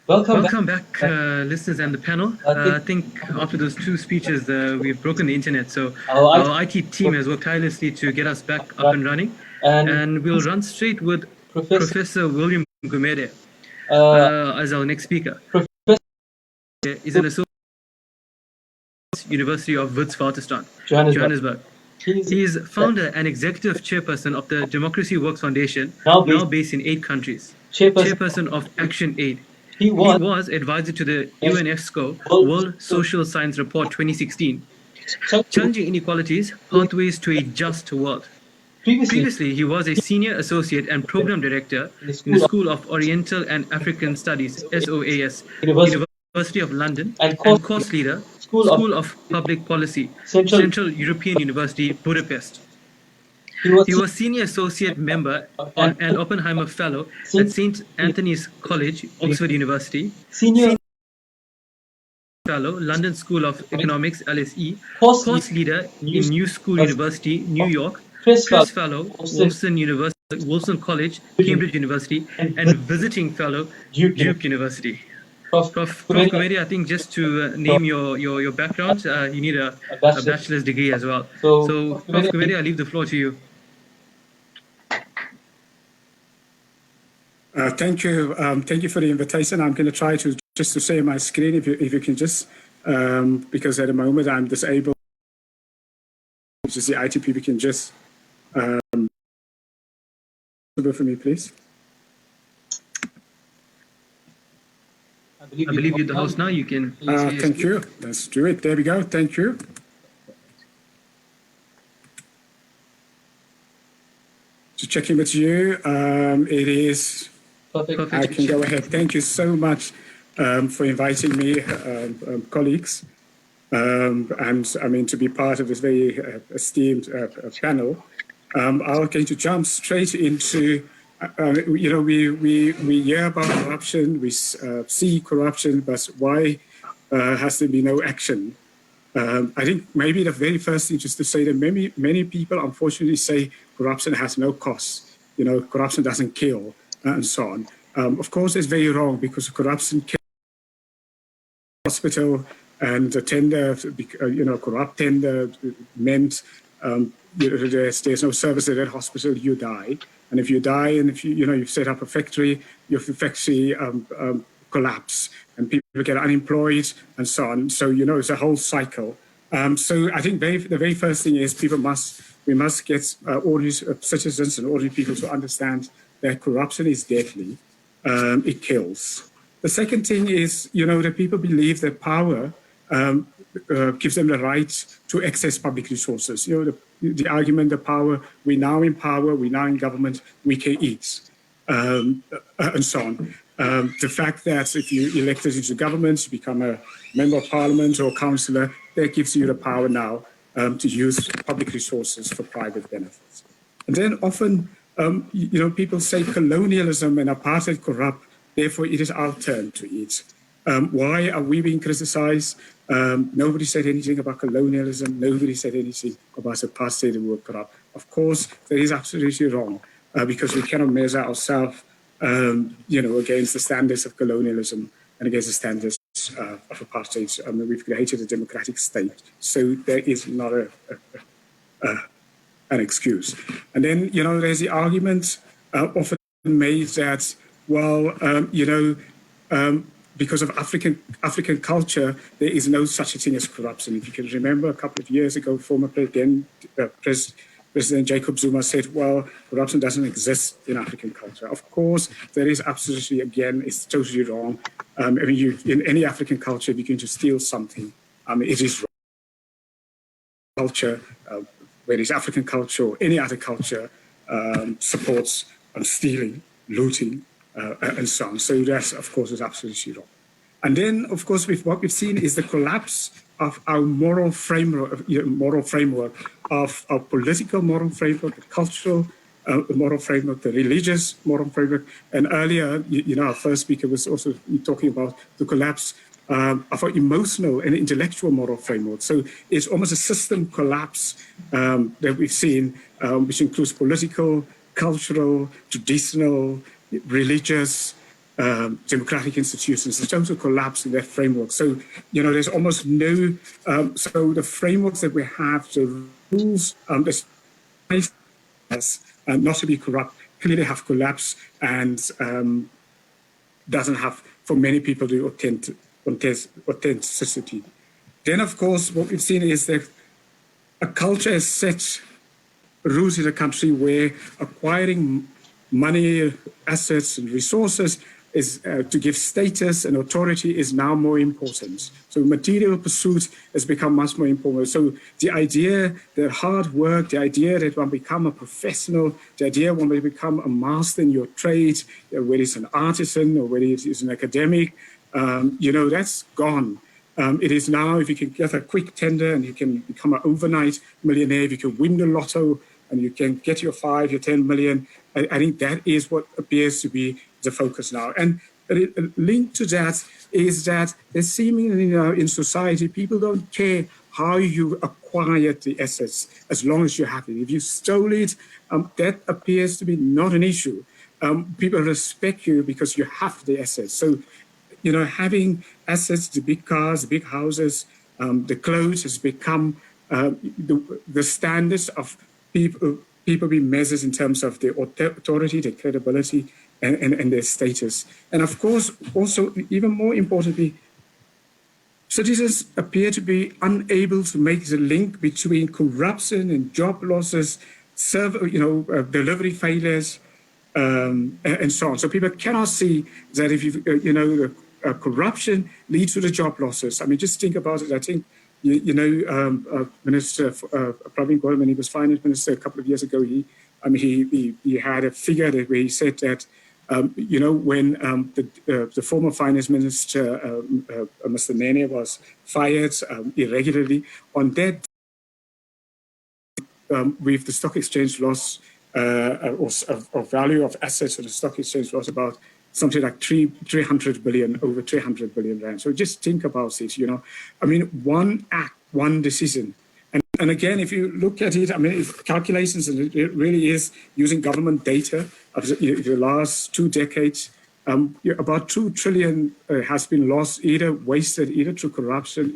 Welcome back, listeners and the panel. I think after those two speeches, we've broken the internet. So our IT team has worked tirelessly to get us back up and running. And we'll run straight with Professor William Gumede as our next speaker. Professor is an associate University of Wits, Johannesburg. He is founder and executive chairperson of the Democracy Works Foundation, now based in 8 countries. Chairperson of Action Aid. He was advisor to the UNESCO World Social Science Report 2016, Challenging Inequalities, Pathways to a Just World. Previously, he was a senior associate and program director in the School of Oriental and African Studies, SOAS, University of London, and course leader, School of Public Policy, Central European University, Budapest. He was senior associate member and Oppenheimer Fellow at St. Anthony's College, Oxford University, senior fellow, London School of Economics, LSE, course leader in New School University, New York, Press Fellow, Wolfson College, Cambridge University, and visiting fellow, Duke University. Prof. Gumede, I think just to name your background, you need a bachelor's degree as well. So Prof. Gumede, I leave the floor to you. Thank you. Thank you for the invitation. I'm going to try to just to share my screen if you can just, because at the moment I'm disabled, which is the IT people can just, for me, please. I believe you're the host now. You can. Thank you. Let's do it. There we go. Thank you. To check in with you, it is. Perfect. I can go ahead. Thank you so much for inviting me, colleagues, and I mean to be part of this very esteemed panel. I'm going to jump straight into, you know, we hear about corruption, we see corruption, but why has there been no action? I think maybe the very first thing just to say that many people unfortunately say corruption has no cost. You know, corruption doesn't kill. And so on. Of course, it's very wrong because corruption kills hospital and the tender, you know, corrupt tender meant there's no service at that hospital, you die. And if you die and if you've set up a factory, your factory collapse and people get unemployed and so on. So, you know, it's a whole cycle. So I think the very first thing is we must get ordinary citizens and ordinary people to understand that corruption is deadly, it kills. The second thing is, you know, that people believe that power gives them the right to access public resources. You know, the argument, the power, we're now in power, we're now in government, we can eat, and so on. The fact that if you're elected into government, you become a member of parliament or councillor, that gives you the power now to use public resources for private benefits. And then often, you know, people say colonialism and apartheid corrupt, therefore it is our turn to eat. Why are we being criticized? Nobody said anything about colonialism. Nobody said anything about apartheid and we were corrupt. Of course, that is absolutely wrong because we cannot measure ourselves, you know, against the standards of colonialism and against the standards of apartheid. I mean, we've created a democratic state, so there is not an excuse. And then, you know, there's the argument often made that, well, you know, because of African culture, there is no such a thing as corruption. If you can remember a couple of years ago, former President Jacob Zuma said, well, corruption doesn't exist in African culture. Of course, there is absolutely, again, it's totally wrong. I mean, in any African culture, if you're going to steal something, it is wrong. Culture, whether it's African culture or any other culture, supports stealing, looting, and so on. So that, of course, is absolutely wrong. And then, of course, what we've seen is the collapse of our moral framework, of our political moral framework, the cultural moral framework, the religious moral framework. And earlier, you know, our first speaker was also talking about the collapse of our emotional and intellectual moral framework. So it's almost a system collapse that we've seen, which includes political, cultural, traditional, religious, democratic institutions, the total collapse in their framework. So, there's almost no, so the frameworks that we have, the rules, not to be corrupt, clearly have collapsed and doesn't have, for many people, the authenticity. Then, of course, what we've seen is that a culture has set roots in a country where acquiring money, assets, and resources is to give status and authority is now more important. So material pursuit has become much more important. So the idea that hard work, the idea that one become a professional, the idea when we become a master in your trade, whether it's an artisan or whether it is an academic, that's gone. It is now, if you can get a quick tender and you can become an overnight millionaire, if you can win the lotto and you can get your 5, your 10 million, I think that is what appears to be the focus now. And linked to that is that there's seemingly in society, people don't care how you acquired the assets as long as you have it. If you stole it, that appears to be not an issue. People respect you because you have the assets. So, having assets, the big cars, the big houses, the clothes has become the standards of people being measured in terms of their authority, their credibility, and their status. And of course, also, even more importantly, citizens appear to be unable to make the link between corruption and job losses, delivery failures, and so on. So people cannot see that if corruption leads to the job losses. I mean, just think about it. I think, Minister Pravin, when he was finance minister a couple of years ago, he had a figure where he said that, when the former finance minister, Mr. Nene, was fired irregularly, on that, with the stock exchange loss, or value of assets on the stock exchange was about something like 300 billion, over 300 billion rand. So just think about it, one act, one decision. And again, if you look at it, calculations, and it really is using government data of the last 2 decades, about 2 trillion has been lost, either wasted, either through corruption,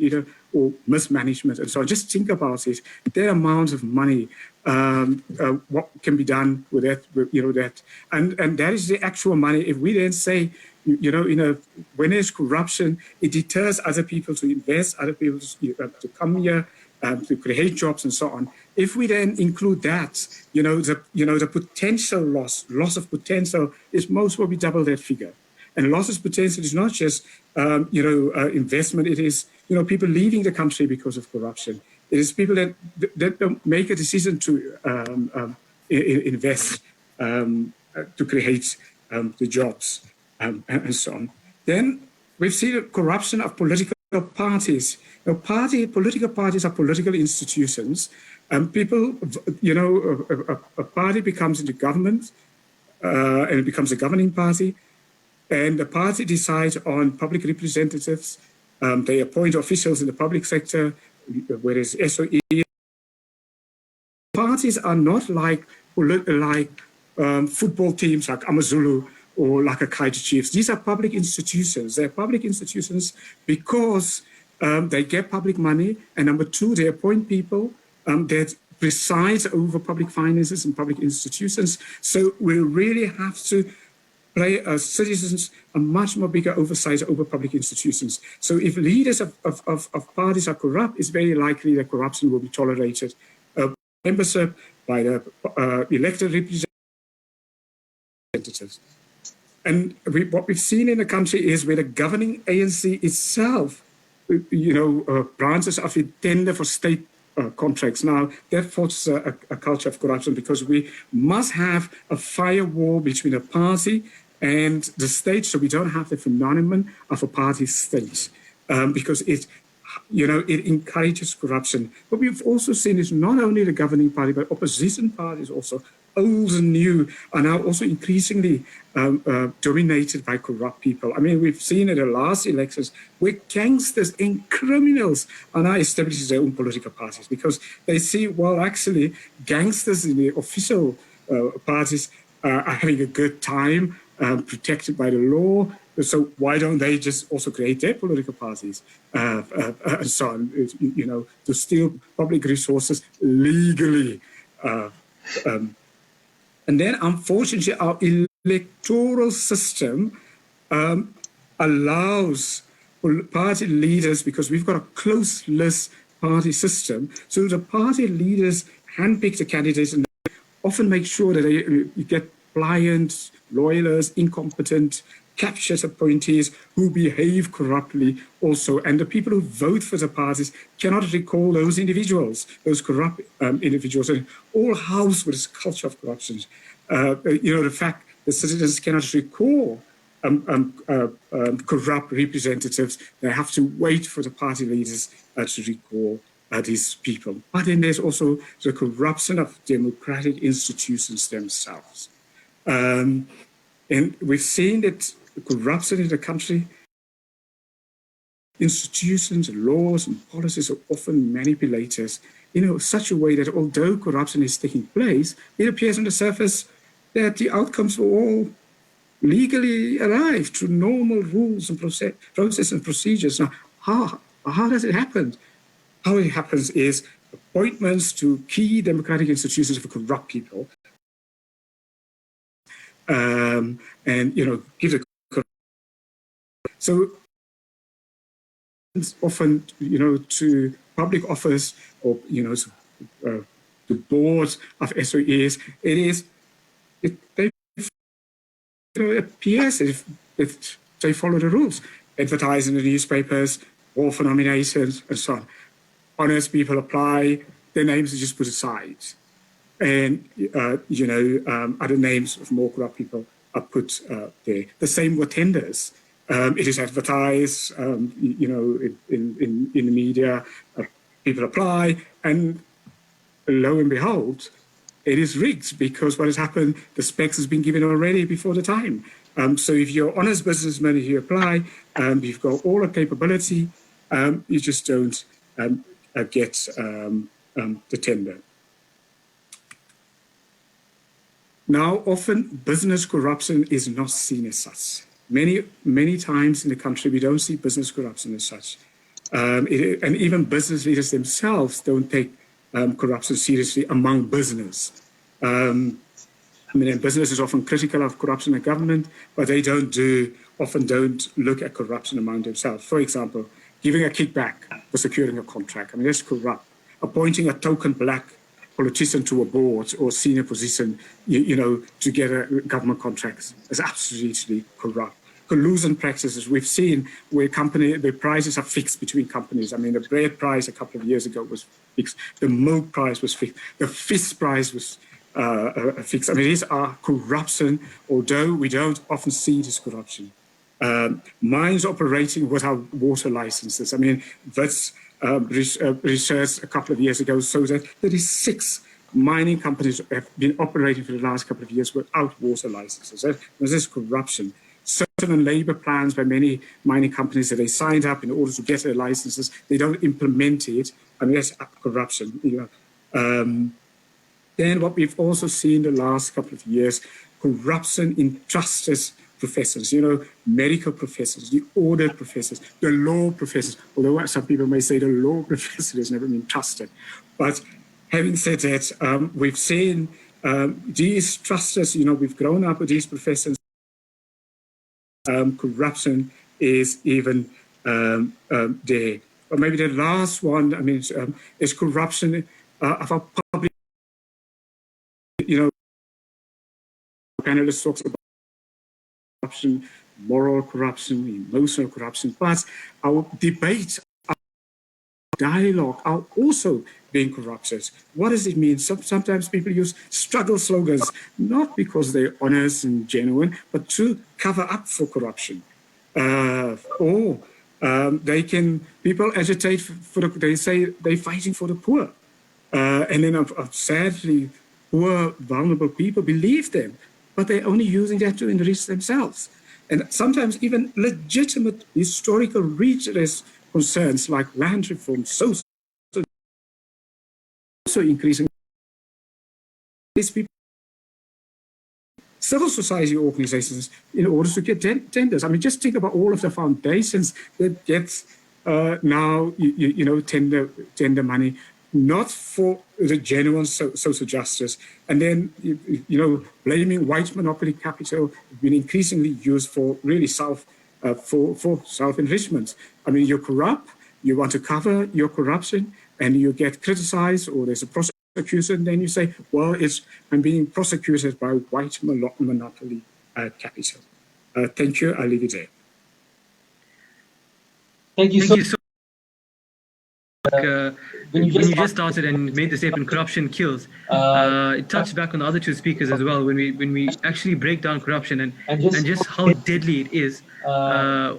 or mismanagement. And so just think about it. That amount of money, what can be done with that, and that is the actual money. If we then say, when there's corruption, it deters other people to invest, other people to come here, to create jobs and so on. If we then include that, the potential loss of potential is most probably double that figure. And loss of potential is not just, investment. It is, people leaving the country because of corruption. It is people that don't make a decision to invest, to create the jobs, and so on. Then we've seen the corruption of political parties. Political parties are political institutions. People, a party becomes in the government, and it becomes a governing party, and the party decides on public representatives. They appoint officials in the public sector, whereas SOE. Parties are not like football teams like Amazulu or like a Kaiser Chiefs. These are public institutions. They're public institutions because they get public money, and number 2, they appoint people that preside over public finances and public institutions. So we really have to play as citizens a much more bigger oversight over public institutions. So if leaders of parties are corrupt, it's very likely that corruption will be tolerated. Membership by the elected representatives. And what we've seen in the country is where the governing ANC itself, branches of it tender for state contracts. Now, that fosters a culture of corruption because we must have a firewall between a party and the state, so we don't have the phenomenon of a party state, because it encourages corruption. What we've also seen is not only the governing party, but opposition parties also, old and new, are now also increasingly dominated by corrupt people. We've seen in the last elections where gangsters and criminals are now establishing their own political parties because they see, well, actually, gangsters in the official parties are having a good time. protected by the law. So why don't they just also create their political parties and so on, to steal public resources legally? And then, unfortunately, our electoral system allows party leaders, because we've got a close list party system, so the party leaders handpick the candidates and often make sure that you get pliant, loyalists, incompetent, captious appointees who behave corruptly also. And the people who vote for the parties cannot recall those individuals, those corrupt individuals, and all housed with this culture of corruption. The fact that citizens cannot recall corrupt representatives, they have to wait for the party leaders to recall these people. But then there's also the corruption of democratic institutions themselves. And we've seen that the corruption in the country, institutions, laws, and policies are often manipulated in such a way that although corruption is taking place, it appears on the surface that the outcomes were all legally arrived through normal rules and process and procedures. Now, how does it happen? How it happens is appointments to key democratic institutions for corrupt people, and give the so often to public office or the boards of SOEs, it appears if they follow the rules, advertise in the newspapers, or for nominations and so on. Honest people apply, their names are just put aside. And, other names of more corrupt people are put there. The same with tenders. It is advertised, in the media, people apply, and lo and behold, it is rigged because what has happened, the specs has been given already before the time. So if you're an honest businessman, if you apply, you've got all the capability, you just don't get the tender. Now, often business corruption is not seen as such. Many times in the country, we don't see business corruption as such. And even business leaders themselves don't take corruption seriously among business. Business is often critical of corruption in government, but they often don't look at corruption among themselves. For example, giving a kickback for securing a contract. That's corrupt. Appointing a token black politician to a board or senior position, to get a government contracts is absolutely corrupt. Collusion practices we've seen where the prices are fixed between companies. The bread price a couple of years ago was fixed. The milk price was fixed. The fish price was fixed. These are corruption, although we don't often see this corruption. Mines operating without water licenses. Wits research a couple of years ago shows that 36 mining companies have been operating for the last couple of years without water licenses. This is corruption. Certain labor plans by many mining companies that they signed up in order to get their licenses, they don't implement it. That's corruption. Then what we've also seen the last couple of years, corruption in trusted professors, medical professors, the audit professors, the law professors, although some people may say the law professor has never been trusted. But having said that, we've seen these trusters, we've grown up with these professors. Corruption is even there. But maybe the last one, is corruption of our public, panelists talks about corruption, moral corruption, emotional corruption, but our debate, our dialogue are also being corrupted. What does it mean? Sometimes people use struggle slogans, not because they're honest and genuine, but to cover up for corruption. People agitate they say they're fighting for the poor. And then sadly, poor, vulnerable people believe them, but they're only using that to enrich themselves. And sometimes even legitimate historical redress concerns like land reform, social, also increasing. These people civil society organizations in order to get tenders. I mean, just think about all of the foundations that get now, tender money, not for the genuine social justice. And then, blaming white monopoly capital has been increasingly used for really self-enrichment. I mean, you're corrupt, you want to cover your corruption, and you get criticized, or there's a prosecution, then you say, well, I'm being prosecuted by white monopoly capital. Thank you. I'll leave it there. Thank you so much. When you just started and made the statement, corruption kills, it touched back on the other two speakers as well. When we actually break down corruption and just how deadly it is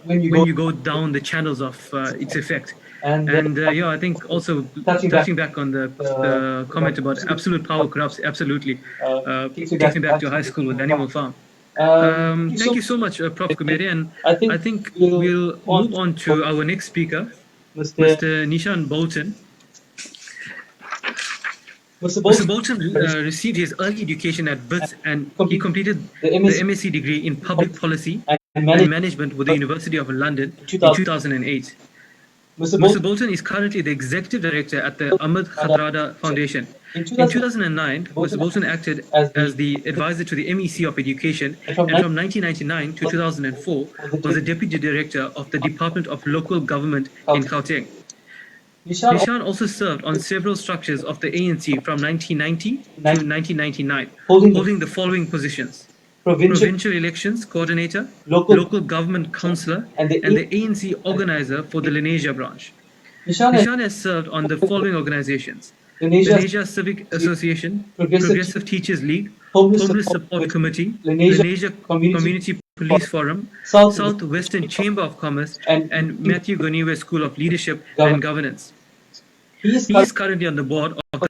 when you go down the channels of its effect. And I think also touching back on the comment about absolute power corrupts, absolutely takes me back to high school with Animal Farm. Thank you so much, Prof. Gumede, and I think we'll move on to our next speaker, Mr. Nishaan Bolton. Mr. Bolton received his early education at Wits, and he completed the MSc degree in public policy and management with the University of London in 2008. Mr. Bolton is currently the executive director at the Ahmed Kathrada Foundation. In 2009, Mr. Bolton acted as the advisor to the MEC of Education, and from 1999 to 2004 was the deputy director of the Department of Local Government in Gauteng. Nishaan also served on several structures of the ANC from 1990 to 1999, holding the following positions: Provincial Elections Coordinator, Local Government Councillor, and the ANC Organizer for the Lenasia branch. Nishaan has served on the following organizations: Lenasia Civic Association, Progressive Teachers League, Homeless Support Committee, Lenasia Community Police Forum, South Western Chamber of Commerce, and Matthew Goniwe School of Leadership and Governance. He is currently on the board of the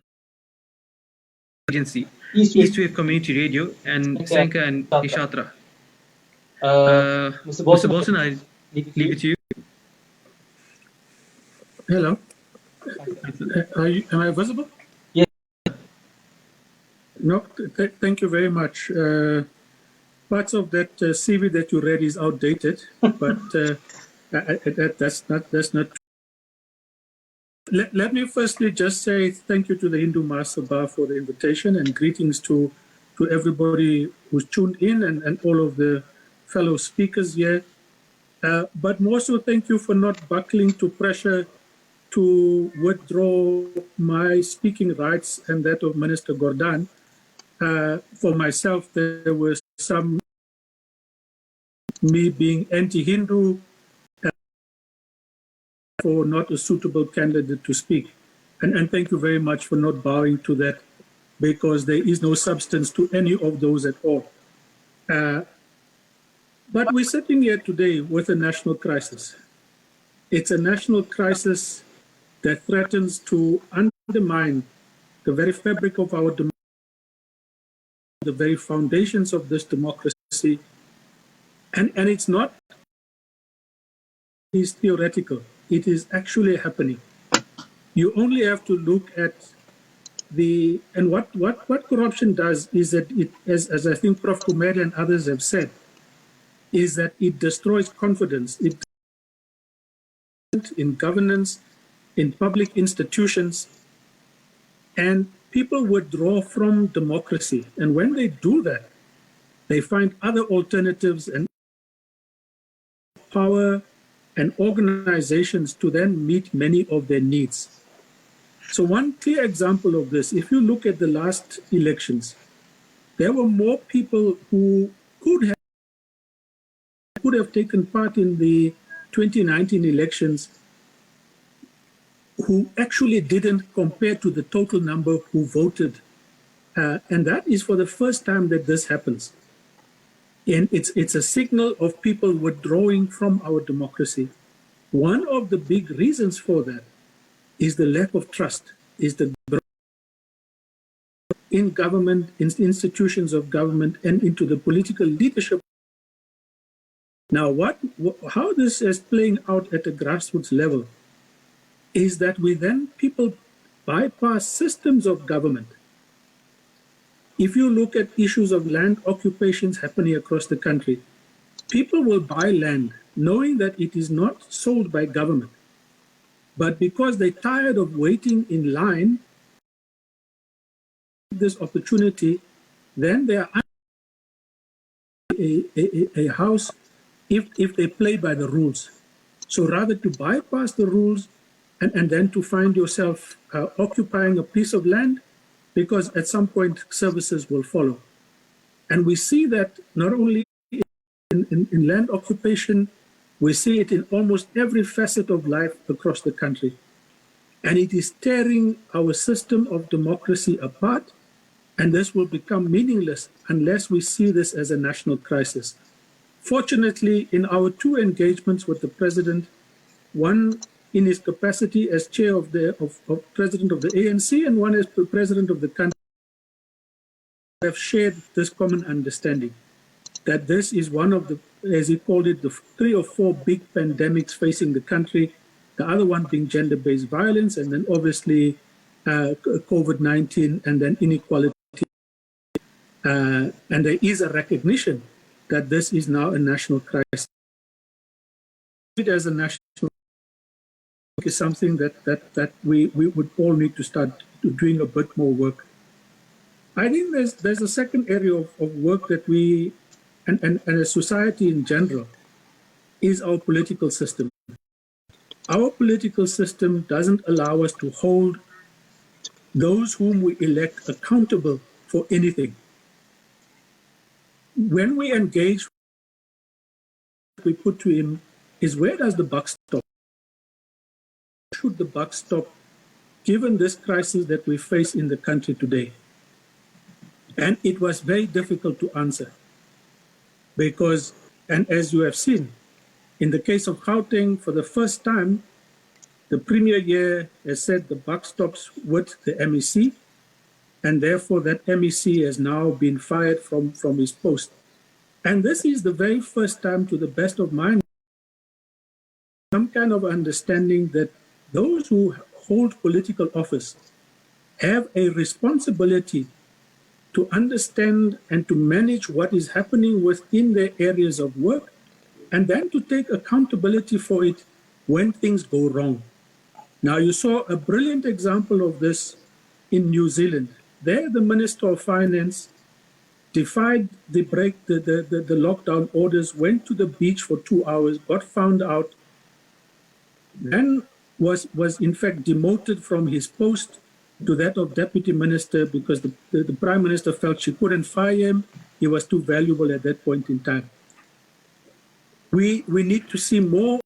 agency, Eastwave Community Radio, and Senka and Ishatra. Mr. Bolton, I leave it to you. Hello. Am I visible? Yes. No, thank you very much. Parts of that CV that you read is outdated, but that's not. Let me firstly just say thank you to the Hindu Sabha for the invitation, and greetings to everybody who's tuned in and all of the fellow speakers here. But more so, thank you for not buckling to pressure to withdraw my speaking rights and that of Minister Gordhan. For myself, there were some, me being anti-Hindu, for not a suitable candidate to speak. And thank you very much for not bowing to that, because there is no substance to any of those at all. But we're sitting here today with a national crisis. It's a national crisis that threatens to undermine the very fabric of our democracy, the very foundations of this democracy. And it's not theoretical. It is actually happening. You only have to look at what corruption does is that it, as I think Prof. Gumede and others have said, is that it destroys confidence. It in governance, in public institutions, and people withdraw from democracy. And when they do that, they find other alternatives and power and organizations to then meet many of their needs. So one clear example of this, if you look at the last elections, there were more people who could have taken part in the 2019 elections who actually didn't, compared to the total number who voted. And that is for the first time that this happens. And it's a signal of people withdrawing from our democracy. One of the big reasons for that is the lack of trust, is the in government, in institutions of government, and into the political leadership. Now, how this is playing out at a grassroots level is that people bypass systems of government. if you look at issues of land occupations happening across the country, people will buy land knowing that it is not sold by government, but because they're tired of waiting in line this opportunity, then they are a house if they play by the rules. So rather to bypass the rules and then to find yourself occupying a piece of land, because at some point services will follow. And we see that not only in land occupation, we see it in almost every facet of life across the country. And it is tearing our system of democracy apart, and this will become meaningless unless we see this as a national crisis. Fortunately, in our two engagements with the president, one in his capacity as chair of president of the ANC and one as president of the country, have shared this common understanding that this is one of the, as he called it, the 3 or 4 big pandemics facing the country, the other one being gender-based violence, and then obviously COVID-19, and then inequality. And there is a recognition that this is now a national crisis. It as a national is something that we would all need to start doing a bit more work. I think there's a second area of work that we, and a society in general, is our political system. Our political system doesn't allow us to hold those whom we elect accountable for anything. When we engage, we put to him is, where does the buck stop? Should the buck stop, given this crisis that we face in the country today? And it was very difficult to answer because, and as you have seen, in the case of Gauteng, for the first time, the Premier here has said the buck stops with the MEC, and therefore that MEC has now been fired from his post. And this is the very first time, to the best of my knowledge, some kind of understanding that those who hold political office have a responsibility to understand and to manage what is happening within their areas of work, and then to take accountability for it when things go wrong. Now, you saw a brilliant example of this in New Zealand. There, the Minister of Finance defied the lockdown orders, went to the beach for 2 hours, got found out, then was in fact demoted from his post to that of deputy minister because the prime minister felt she couldn't fire him. He was too valuable at that point in time. We need to see more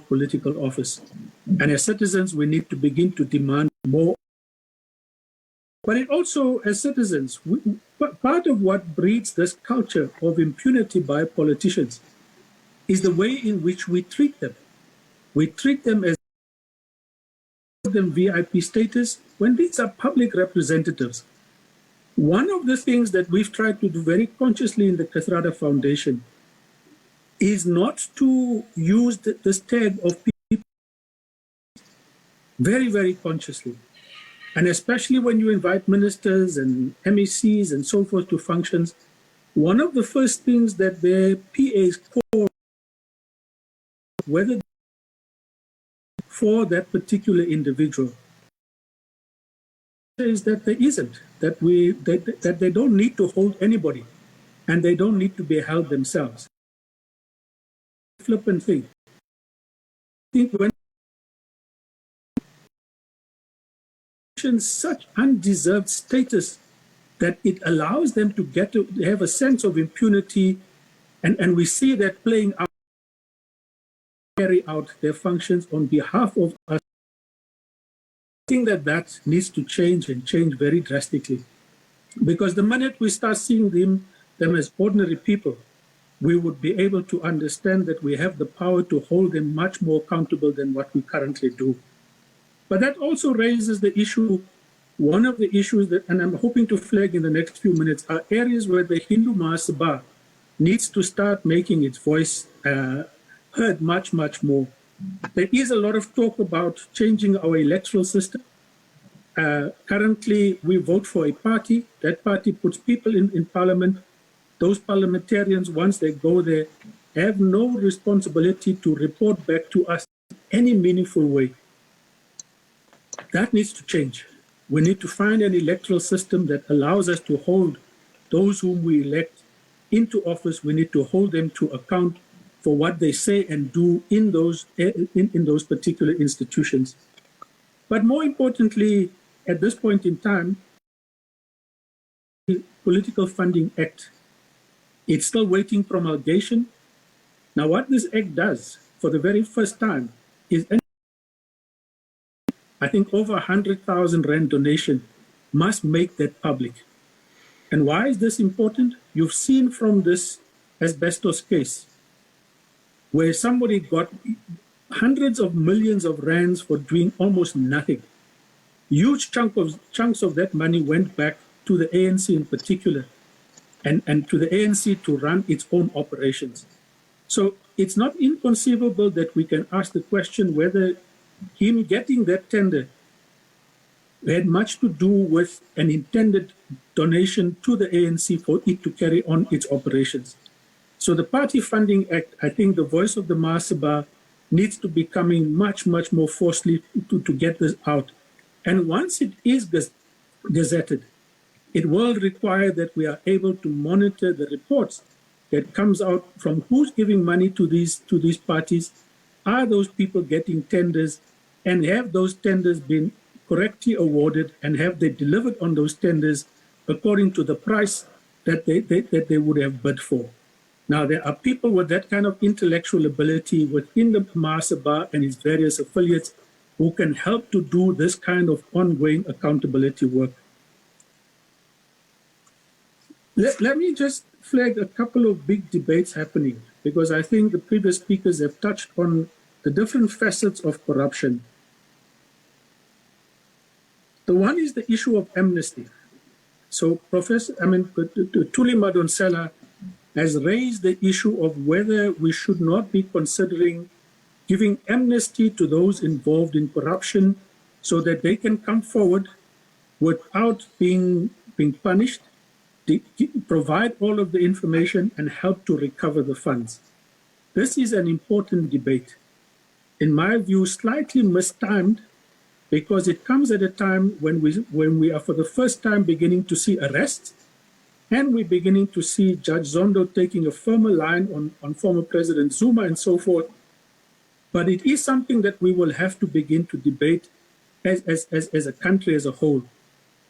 political office. And as citizens, we need to begin to demand more. But it also, as citizens, part of what breeds this culture of impunity by politicians is the way in which we treat them. We treat them as VIP status when these are public representatives. One of the things that we've tried to do very consciously in the Kathrada Foundation is not to use this tag of people very, very consciously. And especially when you invite ministers and MECs and so forth to functions, one of the first things that their PAs call, whether for that particular individual, is that there isn't, that they don't need to hold anybody and they don't need to be held themselves. Flippant thing. I think when such undeserved status that it allows them to have a sense of impunity, and we see that playing out, carry out their functions on behalf of us. I think that needs to change and change very drastically, because the minute we start seeing them as ordinary people, we would be able to understand that we have the power to hold them much more accountable than what we currently do. But that also raises the issue, one of the issues that, and I'm hoping to flag in the next few minutes, are areas where the Hindu Sabha needs to start making its voice heard much, much more. There is a lot of talk about changing our electoral system. Currently, we vote for a party. That party puts people in parliament. Those parliamentarians, once they go there, have no responsibility to report back to us in any meaningful way. That needs to change. We need to find an electoral system that allows us to hold those whom we elect into office. We need to hold them to account for what they say and do in those particular institutions. But more importantly, at this point in time, the Political Funding Act, it's still waiting promulgation. Now, what this act does for the very first time is, I think, over 100,000 Rand donation must make that public. And why is this important? You've seen from this asbestos case where somebody got hundreds of millions of rands for doing almost nothing. Huge chunks of that money went back to the ANC in particular, and to the ANC to run its own operations. So it's not inconceivable that we can ask the question whether him getting that tender had much to do with an intended donation to the ANC for it to carry on its operations. So the Party Funding Act, I think the voice of the Sabha needs to be coming much, much more forcefully to get this out. And once it is gazetted, it will require that we are able to monitor the reports that comes out from who's giving money to these parties. Are those people getting tenders, and have those tenders been correctly awarded, and have they delivered on those tenders according to the price that they would have bid for? Now, there are people with that kind of intellectual ability within the Sabha and its various affiliates who can help to do this kind of ongoing accountability work. Let me just flag a couple of big debates happening, because I think the previous speakers have touched on the different facets of corruption. The one is the issue of amnesty. So Thuli Madonsela has raised the issue of whether we should not be considering giving amnesty to those involved in corruption so that they can come forward without being punished, provide all of the information and help to recover the funds. This is an important debate. In my view, slightly mistimed, because it comes at a time when we are for the first time beginning to see arrests, and we're beginning to see Judge Zondo taking a firmer line on former President Zuma and so forth. But it is something that we will have to begin to debate as a country as a whole.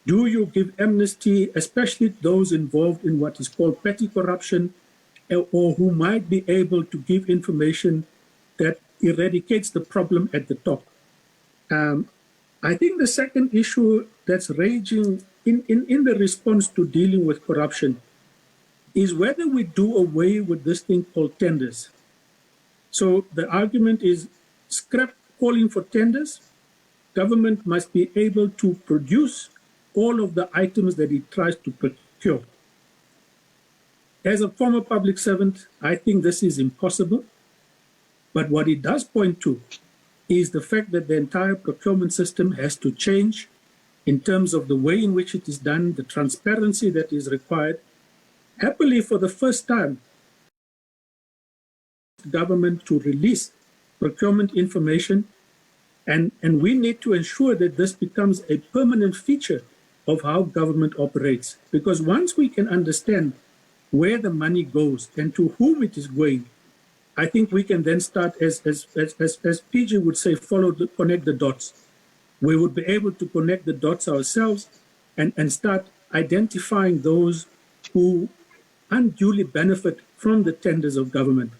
Do you give amnesty, especially those involved in what is called petty corruption, or who might be able to give information that eradicates the problem at the top? I think the second issue that's raging in the response to dealing with corruption is whether we do away with this thing called tenders. So the argument is scrap calling for tenders. Government must be able to produce all of the items that it tries to procure. As a former public servant, I think this is impossible. But what it does point to is the fact that the entire procurement system has to change in terms of the way in which it is done, the transparency that is required. Happily, for the first time, government to release procurement information, and we need to ensure that this becomes a permanent feature of how government operates. Because once we can understand where the money goes and to whom it is going, I think we can then start, as PG would say, connect the dots. We would be able to connect the dots ourselves and start identifying those who unduly benefit from the tenders of government.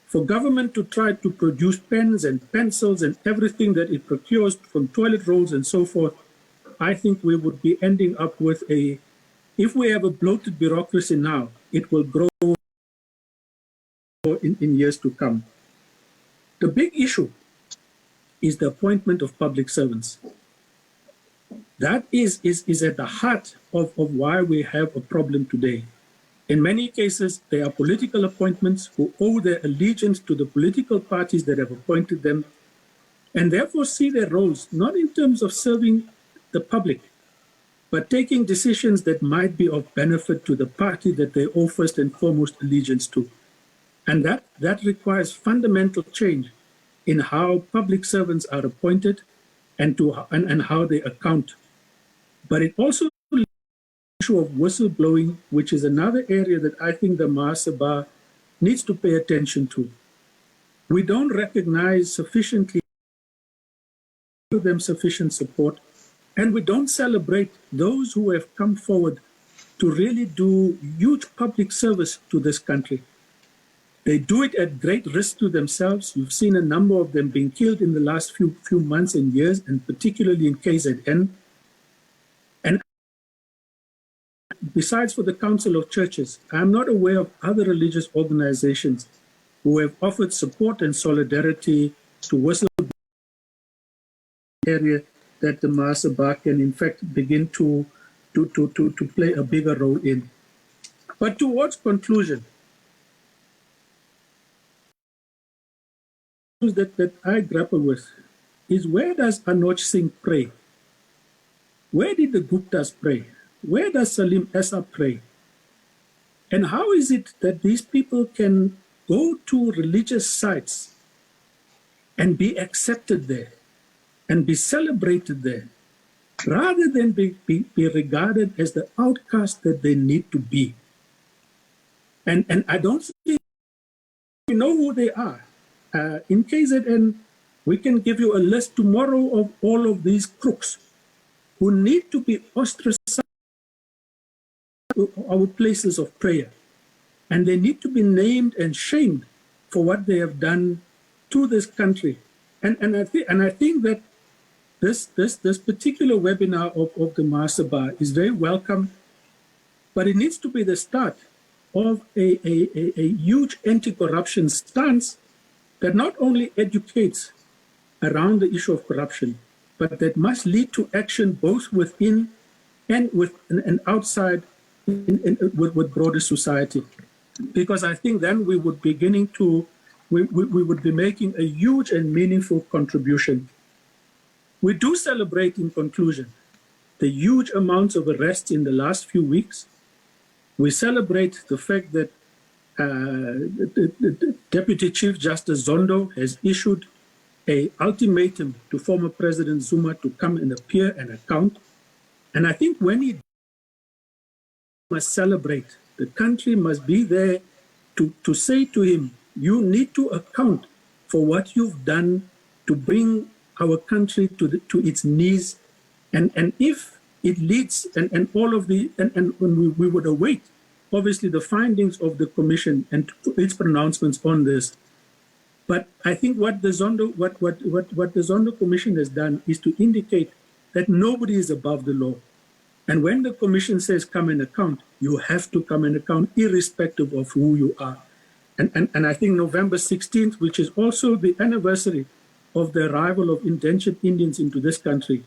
For government to try to produce pens and pencils and everything that it procures from toilet rolls and so forth, I think we would be ending up with if we have a bloated bureaucracy now, it will grow in years to come. The big issue is the appointment of public servants. That is at the heart of why we have a problem today. In many cases, they are political appointments who owe their allegiance to the political parties that have appointed them, and therefore see their roles not in terms of serving the public, but taking decisions that might be of benefit to the party that they owe first and foremost allegiance to. And that requires fundamental change in how public servants are appointed and how they account. But it also leads to the issue of whistleblowing, which is another area that I think the Maha Sabha needs to pay attention to. We don't recognize sufficiently, give them sufficient support, and we don't celebrate those who have come forward to really do huge public service to this country. They do it at great risk to themselves. You've seen a number of them being killed in the last few months and years, and particularly in KZN. And besides for the Council of Churches, I'm not aware of other religious organizations who have offered support and solidarity to whistleblowers area that the Maha Sabha can in fact begin to play a bigger role in. But towards conclusion, that I grapple with is, where does Anuj Singh pray? Where did the Guptas pray? Where does Salim Essa pray? And how is it that these people can go to religious sites and be accepted there and be celebrated there, rather than be regarded as the outcast that they need to be? And I don't think we know who they are. In KZN, we can give you a list tomorrow of all of these crooks who need to be ostracized from our places of prayer. And they need to be named and shamed for what they have done to this country. And I think that this particular webinar of the Maha Sabha is very welcome, but it needs to be the start of a huge anti-corruption stance that not only educates around the issue of corruption, but that must lead to action both within and outside with broader society. Because I think then we would be making a huge and meaningful contribution. We do celebrate, in conclusion, the huge amounts of arrests in the last few weeks. We celebrate the fact that Deputy Chief Justice Zondo has issued an ultimatum to former President Zuma to come and appear and account. And I think when he must celebrate, the country must be there to say to him, you need to account for what you've done to bring our country to its knees. And if it leads, and we would await, obviously, the findings of the commission and its pronouncements on this. But I think what the Zondo Commission has done is to indicate that nobody is above the law. And when the commission says come and account, you have to come and account irrespective of who you are. And I think November 16th, which is also the anniversary of the arrival of indentured Indians into this country,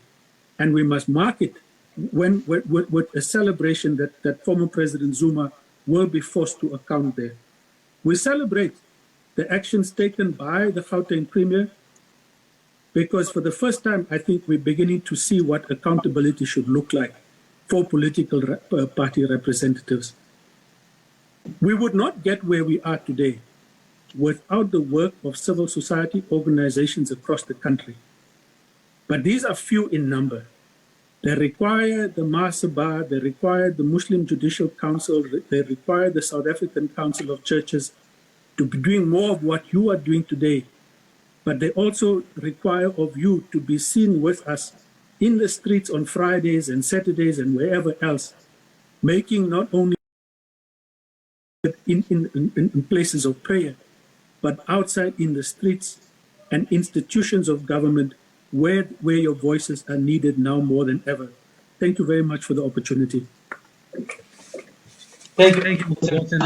and we must mark it with a celebration that former President Zuma will be forced to account there. We celebrate the actions taken by the Gauteng Premier, because for the first time, I think we're beginning to see what accountability should look like for political party representatives. We would not get where we are today without the work of civil society organizations across the country. But these are few in number. They require the Maha Sabha, they require the Muslim Judicial Council, they require the South African Council of Churches to be doing more of what you are doing today. But they also require of you to be seen with us in the streets on Fridays and Saturdays and wherever else, making not only in places of prayer, but outside in the streets and institutions of government where your voices are needed now more than ever. Thank you very much for the opportunity. Thank you, Bolton.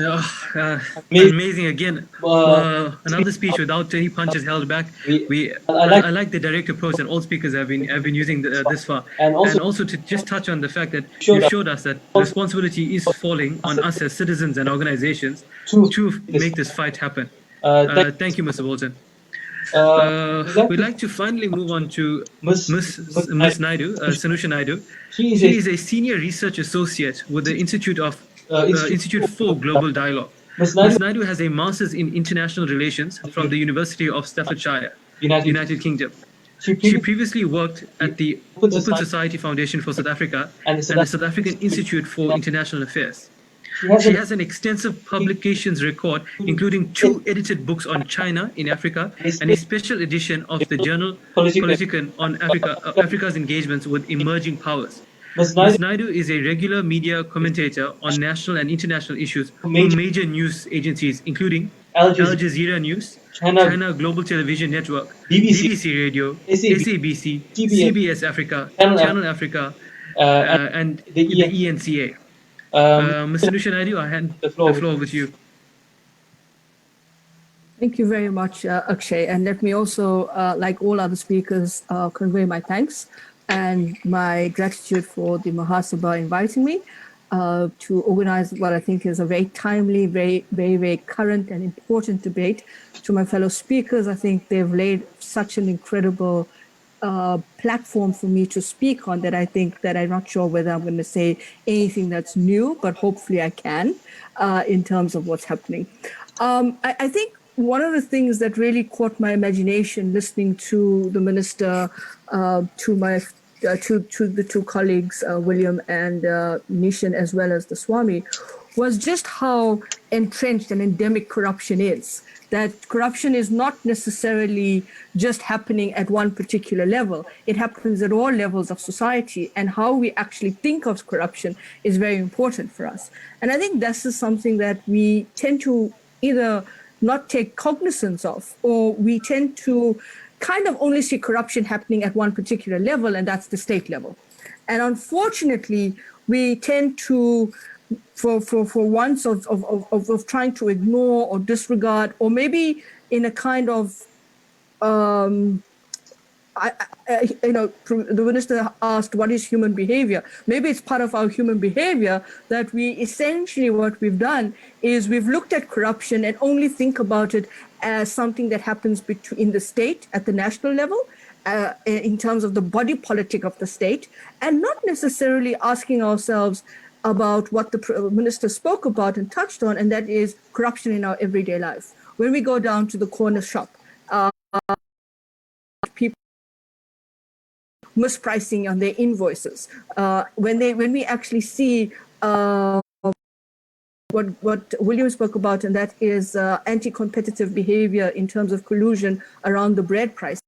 Amazing again. Another speech without any punches held back. I like the direct approach that all speakers have been using this far, and also to just touch on the fact that you showed us that responsibility is falling on us as citizens and organizations to make this fight happen. Thank you, Mr. Bolton. We'd like to finally move on to Ms. Naidu, SanushaNaidu. She is a senior research associate with the Institute for Global Dialogue. Ms. Naidu has a master's in international relations from the University of Staffordshire, United Kingdom. She previously worked at the Open Society Foundation for South Africa and the South African Institute for International Affairs. She has an extensive publications record, including 2 edited books on China in Africa and a special edition of the journal Politican on Africa's engagements with emerging powers. Ms. Naidu is a regular media commentator on national and international issues for major news agencies, including Al Jazeera News, China Global Television Network, BBC Radio, SABC, CBS Africa, Channel Africa, and the ENCA. Mr. SanushaNaidu, I hand the floor over to you. Thank you very much, Akshay. And let me also, like all other speakers, convey my thanks and my gratitude for the Maha Sabha inviting me to organize what I think is a very timely, very current and important debate. To my fellow speakers, I think they've laid such an incredible platform for me to speak on that I think that I'm not sure whether I'm going to say anything that's new, but hopefully I can in terms of what's happening. I think one of the things that really caught my imagination listening to the minister, to the 2 colleagues, William and Nishaan, as well as the Swami, was just how entrenched and endemic corruption is. That corruption is not necessarily just happening at one particular level. It happens at all levels of society, and how we actually think of corruption is very important for us. And I think this is something that we tend to either not take cognizance of, or we tend to kind of only see corruption happening at one particular level, and that's the state level. And unfortunately, we tend to, for once of trying to ignore or disregard, or maybe in a kind of, the minister asked, what is human behavior? Maybe it's part of our human behavior that we essentially, what we've done is we've looked at corruption and only think about it as something that happens in the state at the national level, in terms of the body politic of the state, and not necessarily asking ourselves about what the minister spoke about and touched on, and that is corruption in our everyday life. When we go down to the corner shop, people mispricing on their invoices. When we actually see what William spoke about, and that is anti-competitive behavior in terms of collusion around the bread price.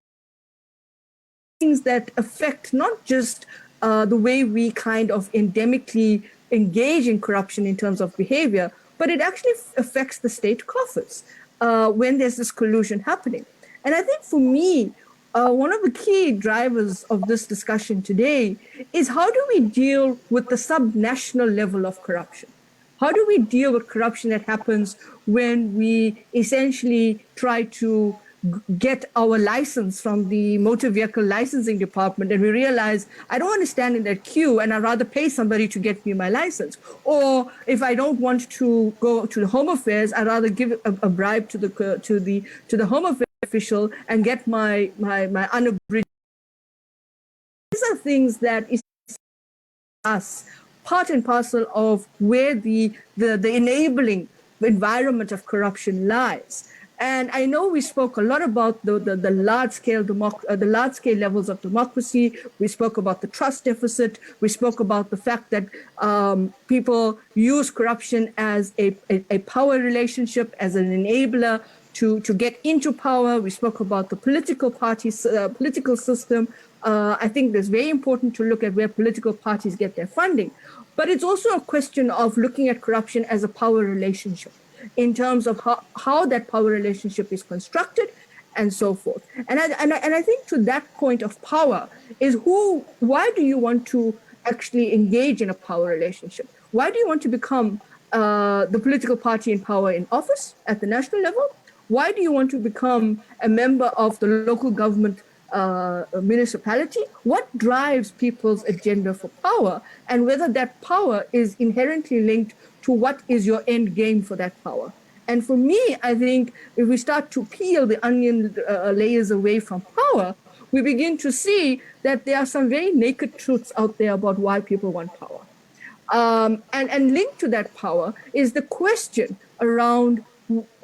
Things that affect not just the way we kind of endemically engage in corruption in terms of behavior, but it actually affects the state coffers when there's this collusion happening. And I think for me, one of the key drivers of this discussion today is how do we deal with the subnational level of corruption? How do we deal with corruption that happens when we essentially try to get our license from the motor vehicle licensing department and we realize I don't want to stand in that queue and I'd rather pay somebody to get me my license? Or if I don't want to go to the Home Affairs, I'd rather give a bribe to the Home Affairs official and get my unabridged. These are things that is us part and parcel of where the enabling environment of corruption lies. And I know we spoke a lot about the large scale levels of democracy. We spoke about the trust deficit. We spoke about the fact that people use corruption as a power relationship, as an enabler to get into power. We spoke about the political parties, political system. I think it's very important to look at where political parties get their funding. But it's also a question of looking at corruption as a power relationship, in terms of how that power relationship is constructed and so forth. And I think to that point of power is why do you want to actually engage in a power relationship? Why do you want to become the political party in power in office at the national level? Why do you want to become a member of the local government municipality? What drives people's agenda for power, and whether that power is inherently linked to what is your end game for that power? And for me, I think if we start to peel the onion layers away from power, we begin to see that there are some very naked truths out there about why people want power. And linked to that power is the question around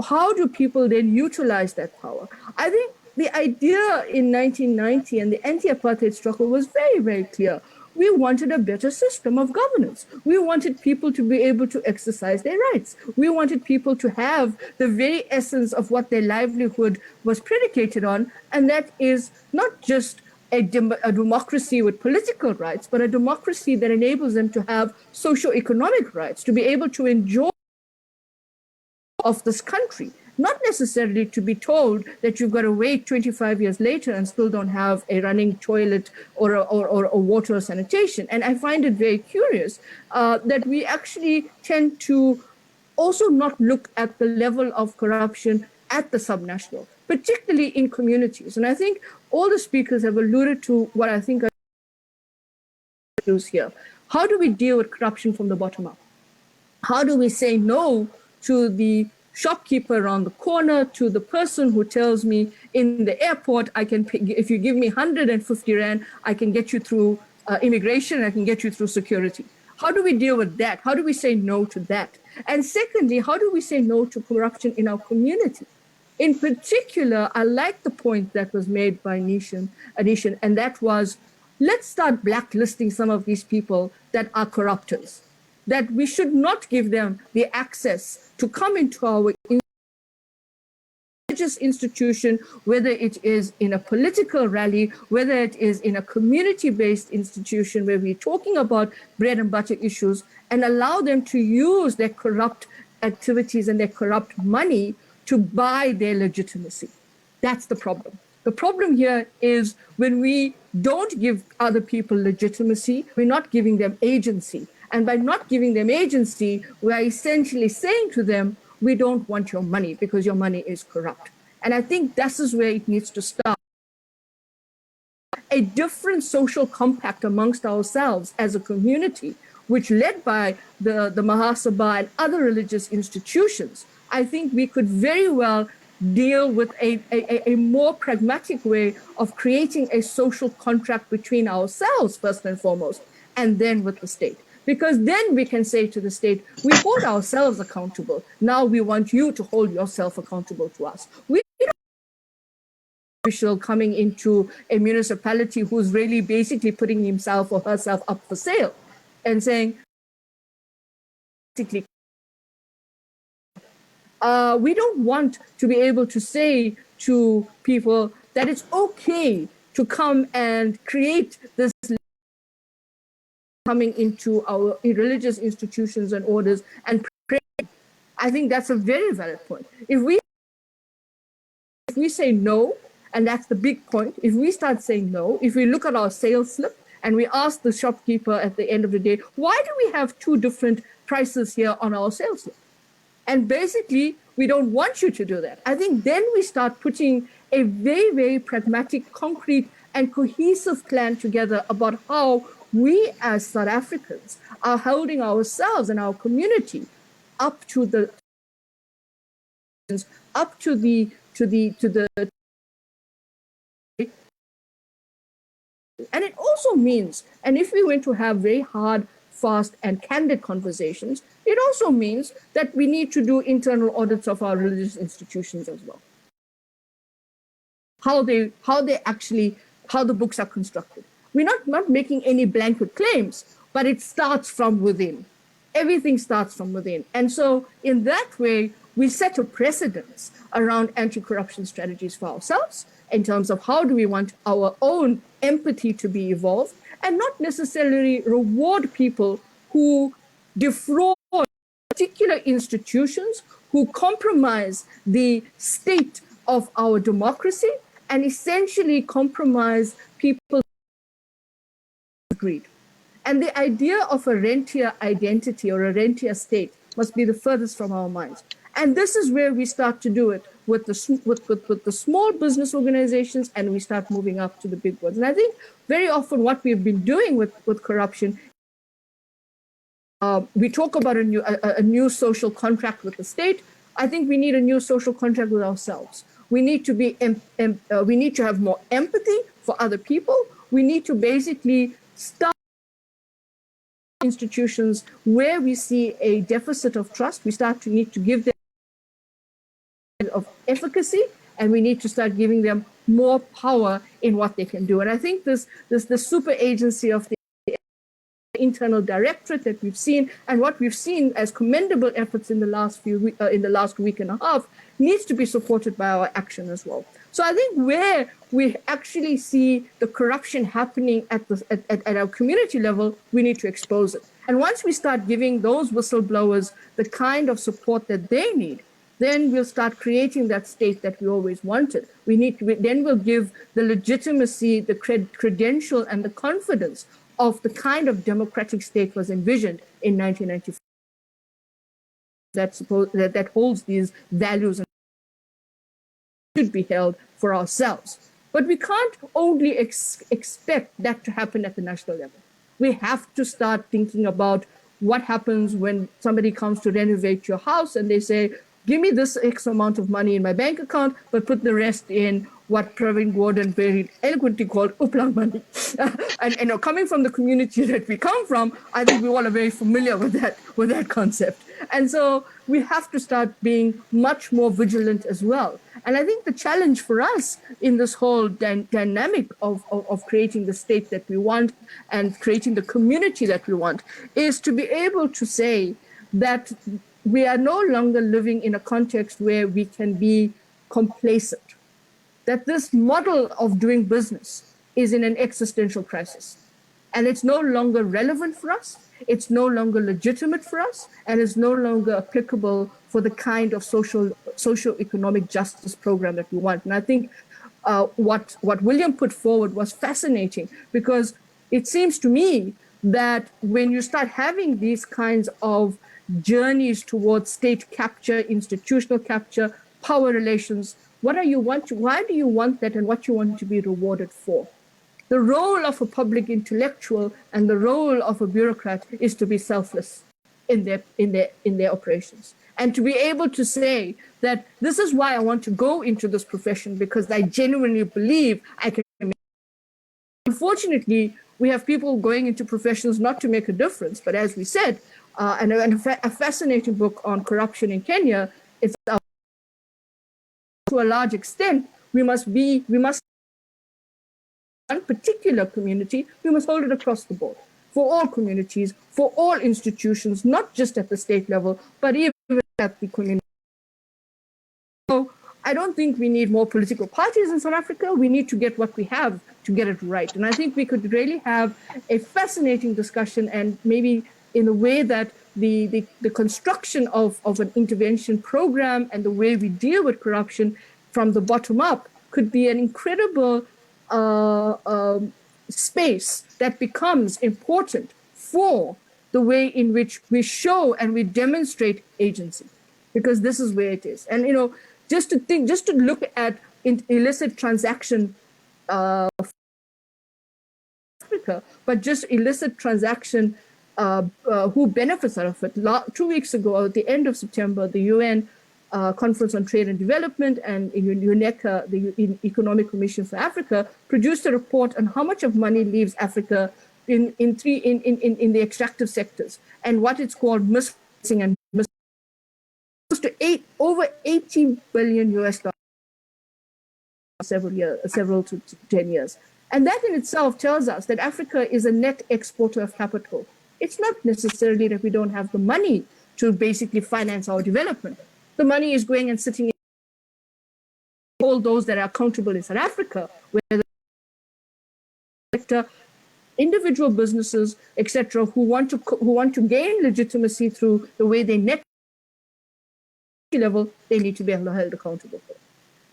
how do people then utilize that power. I think the idea in 1990 and the anti-apartheid struggle was very, very clear. We wanted a better system of governance. We wanted people to be able to exercise their rights. We wanted people to have the very essence of what their livelihood was predicated on, and that is not just a democracy with political rights, but a democracy that enables them to have socio-economic rights, to be able to enjoy of this country, not necessarily to be told that you've got to wait 25 years later and still don't have a running toilet or a water or sanitation. And I find it very curious that we actually tend to also not look at the level of corruption at the subnational, particularly in communities. And I think all the speakers have alluded to what I think are issues here. How do we deal with corruption from the bottom up? How do we say no to the shopkeeper around the corner, to the person who tells me in the airport, I can pay, if you give me 150 Rand, I can get you through immigration, I can get you through security. How do we deal with that? How do we say no to that? And secondly, how do we say no to corruption in our community? In particular, I like the point that was made by Nishaan, and that was, let's start blacklisting some of these people that are corruptors, that we should not give them the access to come into our religious institution, whether it is in a political rally, whether it is in a community-based institution where we're talking about bread and butter issues, and allow them to use their corrupt activities and their corrupt money to buy their legitimacy. That's the problem. The problem here is when we don't give other people legitimacy, we're not giving them agency. And by not giving them agency, we are essentially saying to them, we don't want your money because your money is corrupt. And I think this is where it needs to start. A different social compact amongst ourselves as a community, which led by the Maha Sabha and other religious institutions, I think we could very well deal with a more pragmatic way of creating a social contract between ourselves, first and foremost, and then with the state. Because then we can say to the state, we hold ourselves accountable. Now we want you to hold yourself accountable to us. We don't want an official coming into a municipality who's really basically putting himself or herself up for sale and saying, basically, we don't want to be able to say to people that it's okay to come and create this coming into our religious institutions and orders and pray. I think that's a very valid point. If we say no, and that's the big point, if we start saying no, if we look at our sales slip and we ask the shopkeeper at the end of the day, why do we have two different prices here on our sales slip? And basically, we don't want you to do that. I think then we start putting a very, very pragmatic, concrete, and cohesive plan together about how we as South Africans are holding ourselves and our community up to the and it also means, and if we went to have very hard, fast, and candid conversations, it also means that we need to do internal audits of our religious institutions as well. How the books are constructed. We're not making any blanket claims, but it starts from within. Everything starts from within. And so in that way, we set a precedence around anti-corruption strategies for ourselves in terms of how do we want our own empathy to be evolved and not necessarily reward people who defraud particular institutions, who compromise the state of our democracy and essentially compromise people's greed. And the idea of a rentier identity or a rentier state must be the furthest from our minds. And this is where we start to do it with the small business organizations, and we start moving up to the big ones. And I think very often what we've been doing with corruption, we talk about a new social contract with the state. I think we need a new social contract with ourselves. We need to be, we need to have more empathy for other people. We need to basically start institutions where we see a deficit of trust. We start to need to give them of efficacy, and we need to start giving them more power in what they can do. And I think this the super agency of the internal directorate that we've seen, and what we've seen as commendable efforts in the last week and a half, needs to be supported by our action as well. So I think where we actually see the corruption happening at our community level, we need to expose it. And once we start giving those whistleblowers the kind of support that they need, then we'll start creating that state that we always wanted. Then we'll give the legitimacy, the credential, and the confidence of the kind of democratic state was envisioned in 1994 that holds these values and should be held for ourselves. But we can't only expect that to happen at the national level. We have to start thinking about what happens when somebody comes to renovate your house and they say, give me this X amount of money in my bank account, but put the rest in what Pravin Gordhan very eloquently called uplang money. And coming from the community that we come from, I think we all are very familiar with that concept. And so we have to start being much more vigilant as well. And I think the challenge for us in this whole dynamic of creating the state that we want and creating the community that we want is to be able to say that we are no longer living in a context where we can be complacent, that this model of doing business is in an existential crisis. And it's no longer relevant for us, it's no longer legitimate for us, and it's no longer applicable for the kind of socio-economic justice program that we want. And I think what William put forward was fascinating, because it seems to me that when you start having these kinds of journeys towards state capture, institutional capture, power relations, why do you want that, and what you want to be rewarded for? The role of a public intellectual and the role of a bureaucrat is to be selfless in their operations, and to be able to say that this is why I want to go into this profession, because I genuinely believe I can make. Unfortunately, we have people going into professions not to make a difference, but as we said, and a fascinating book on corruption in Kenya, it's to a large extent, we must one particular community, we must hold it across the board for all communities, for all institutions, not just at the state level, but even at the community. So I don't think we need more political parties in South Africa. We need to get what we have to get it right. And I think we could really have a fascinating discussion, and maybe in a way that the construction of an intervention program and the way we deal with corruption from the bottom up could be an incredible space that becomes important for the way in which we show and we demonstrate agency, because this is where it is. And just to look at illicit transaction Africa, but just illicit transaction who benefits out of it. 2 weeks ago, at the end of September, the UN Conference on Trade and Development and UNECA, the Economic Commission for Africa, produced a report on how much of money leaves Africa in the extractive sectors, and what it's called missing and missing. To over $18 billion US several to 10 years. And that in itself tells us that Africa is a net exporter of capital. It's not necessarily that we don't have the money to basically finance our development. The money is going and sitting in all those that are accountable in South Africa, where the individual businesses, etc., who want to gain legitimacy through the way they net level, they need to be held accountable for.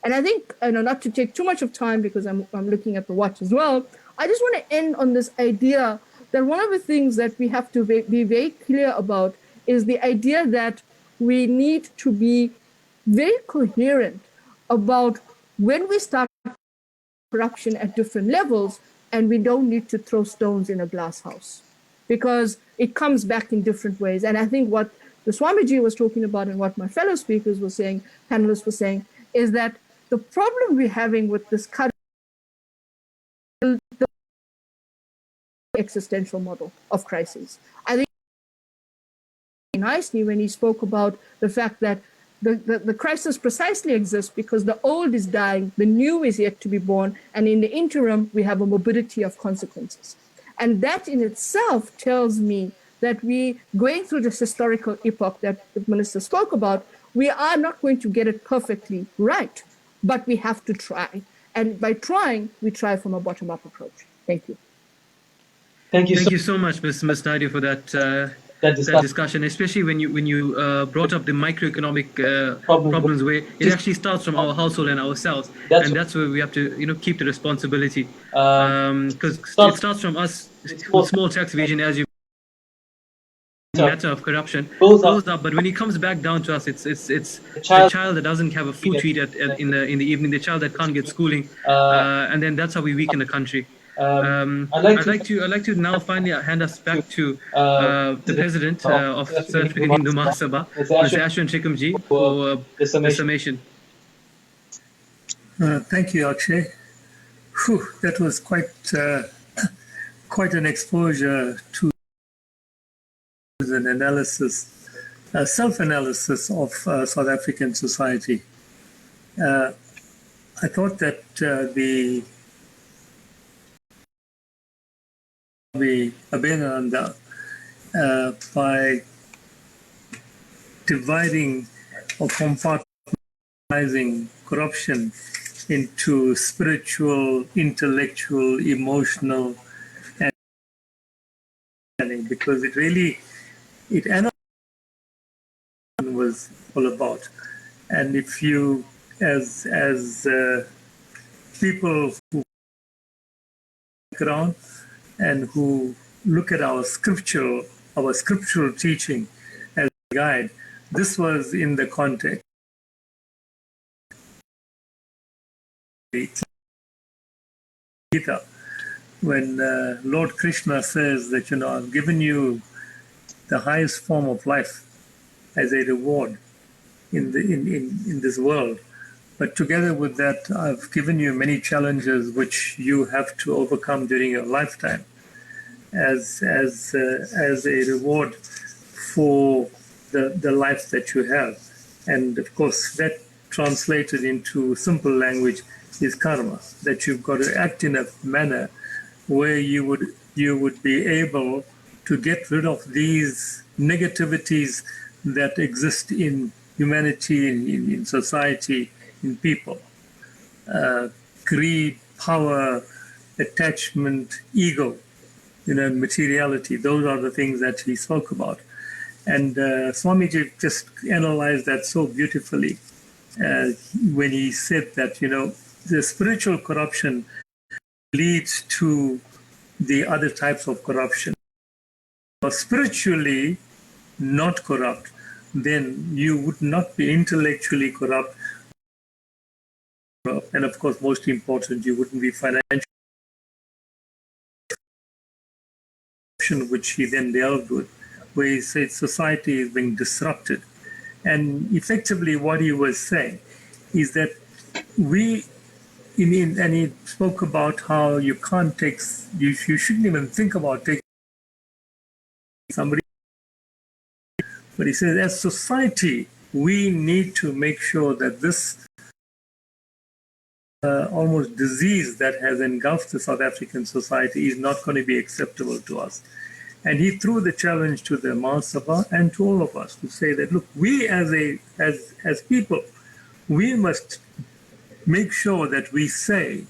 And I think, not to take too much of time, because I'm looking at the watch as well, I just want to end on this idea that one of the things that we have to be very clear about is the idea that we need to be very coherent about when we start corruption at different levels, and we don't need to throw stones in a glass house, because it comes back in different ways. And I think what the Swamiji was talking about and what my fellow speakers were saying, panelists were saying, is that the problem we're having with this current existential model of crisis. I think nicely when he spoke about the fact that the crisis precisely exists because the old is dying, the new is yet to be born, and in the interim, we have a morbidity of consequences. And that in itself tells me that we, going through this historical epoch that the minister spoke about, we are not going to get it perfectly right, but we have to try. And by trying, we try from a bottom-up approach. Thank you. Thank you so much, Ms. Naidu, for that discussion, especially when you brought up the microeconomic problems where it actually starts from our household and ourselves, and that's where we have to keep the responsibility, because it starts from us with small tax evasion, as you matter of corruption goes up, but when it comes back down to us, it's the child that doesn't have a food to eat in the evening, the child that can't get schooling, and then that's how we weaken the country. I'd like to now finally hand us back to the president of South African Hindu Mahasabha, Mr. Ashwin Trikamji, for the summation. Thank you, Akshay. Whew, that was quite an exposure to an analysis, self-analysis of South African society. I thought that the Abhedananda, by dividing or compartmentalizing corruption into spiritual, intellectual, emotional, and because it was all about. And if you, as people who around and who look at our scriptural teaching as a guide, this was in the context. Gita, when Lord Krishna says that, I've given you the highest form of life as a reward in this world, but together with that, I've given you many challenges which you have to overcome during your lifetime as a reward for the life that you have. And of course, that translated into simple language is karma, that you've got to act in a manner where you would be able to get rid of these negativities that exist in humanity, in society, in people. Greed, power, attachment, ego, materiality. Those are the things that he spoke about. And Swamiji just analyzed that so beautifully when he said that, the spiritual corruption leads to the other types of corruption. But spiritually not corrupt, then you would not be intellectually corrupt. And of course, most important, you wouldn't be financially, which he then dealt with, where he said society is being disrupted. And effectively what he was saying is that and he spoke about how you can't you shouldn't even think about taking somebody. But he says, as society, we need to make sure that this almost disease that has engulfed the South African society is not going to be acceptable to us. And he threw the challenge to the Mahasabha and to all of us to say that, look, we as people, we must make sure that we say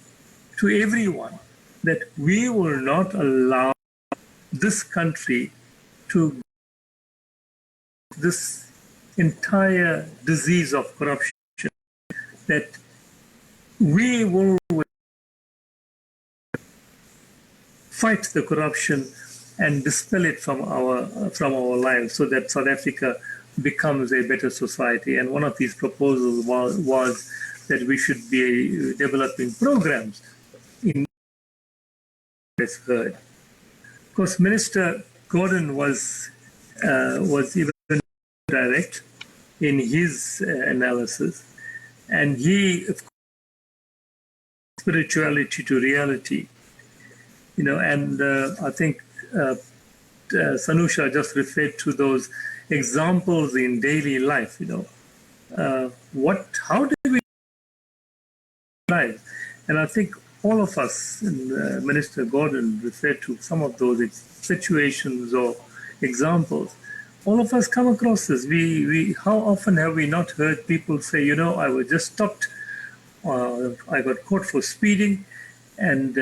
to everyone that we will not allow this country to this entire disease of corruption, that we will fight the corruption and dispel it from our lives so that South Africa becomes a better society. And one of these proposals was that we should be developing programs in this heard. Of course, Minister Gordhan was even direct in his analysis, and he, of course, spirituality to reality, and I think Sanusha just referred to those examples in daily life. How do we live? And I think all of us, and Minister Gordhan referred to some of those situations or examples. All of us come across this. How often have we not heard people say, I was just stopped, I got caught for speeding, and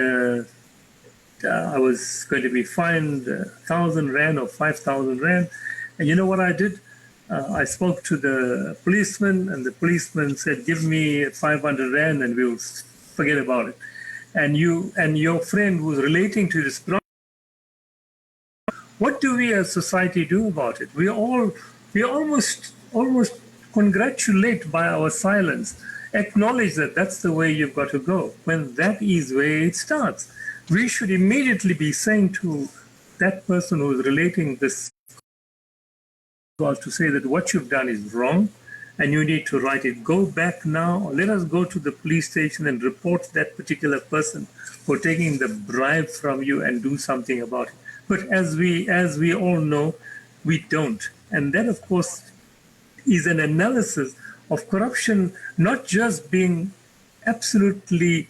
I was going to be fined 1,000 Rand or 5,000 Rand. And you know what I did? I spoke to the policeman, and the policeman said, give me 500 Rand and we'll forget about it. And you and your friend who's relating to this problem, what do we as society do about it? We almost congratulate by our silence, acknowledge that that's the way you've got to go, when that is where it starts. We should immediately be saying to that person who is relating this to say that what you've done is wrong and you need to write it. Go back now, or let us go to the police station and report that particular person for taking the bribe from you and do something about it. But as we all know, we don't. And that, of course, is an analysis of corruption not just being absolutely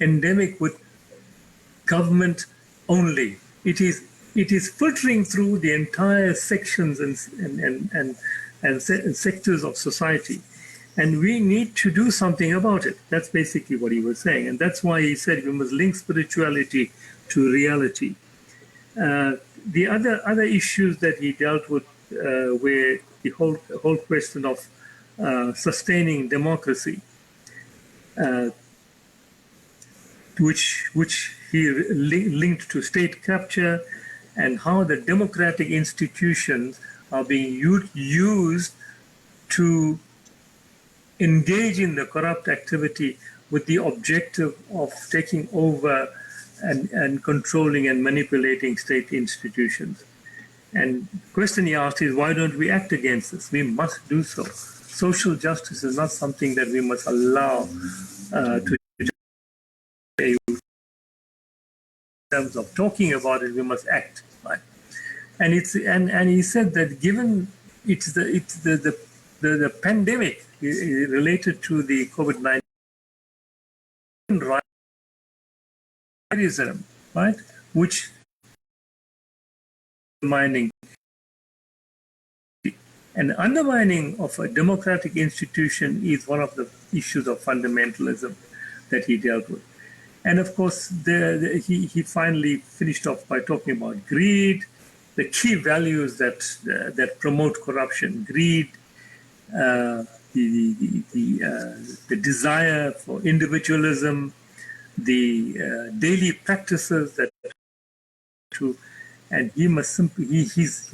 endemic with government only. It is filtering through the entire sections and sectors of society. And we need to do something about it. That's basically what he was saying. And that's why he said we must link spirituality to reality. The other issues that he dealt with were the whole question of sustaining democracy, which he linked to state capture, and how the democratic institutions are being used to engage in the corrupt activity with the objective of taking over and controlling and manipulating state institutions. And the question he asked is, why don't we act against this? We must do so. Social justice is not something that we must allow to in terms of talking about it. We must act, right? And he said that given it's the pandemic related to the COVID-19 right, which undermining of a democratic institution is one of the issues of fundamentalism that he dealt with. And of course, he finally finished off by talking about greed, the key values that promote corruption: greed, the desire for individualism, the daily practices that and he must simply his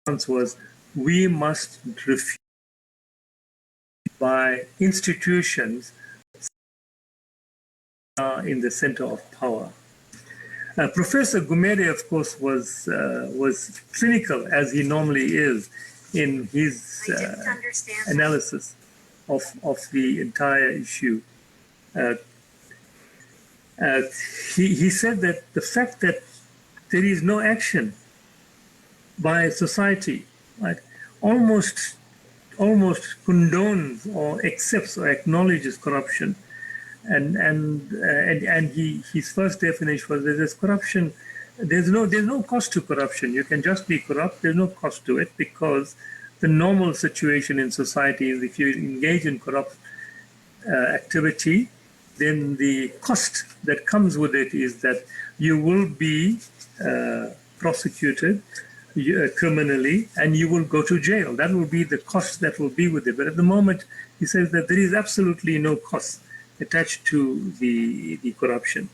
response was, we must refuse by institutions in the center of power. Professor Gumede, of course, was clinical, as he normally is, in his analysis of the entire issue. He said that the fact that there is no action by society, right, almost condones or accepts or acknowledges corruption. And his first definition was that there's corruption. There's no cost to corruption. You can just be corrupt. There's no cost to it, because the normal situation in society is if you engage in corrupt activity, then the cost that comes with it is that you will be prosecuted criminally and you will go to jail. That will be the cost that will be with it. But at the moment, he says that there is absolutely no cost attached to the corruption.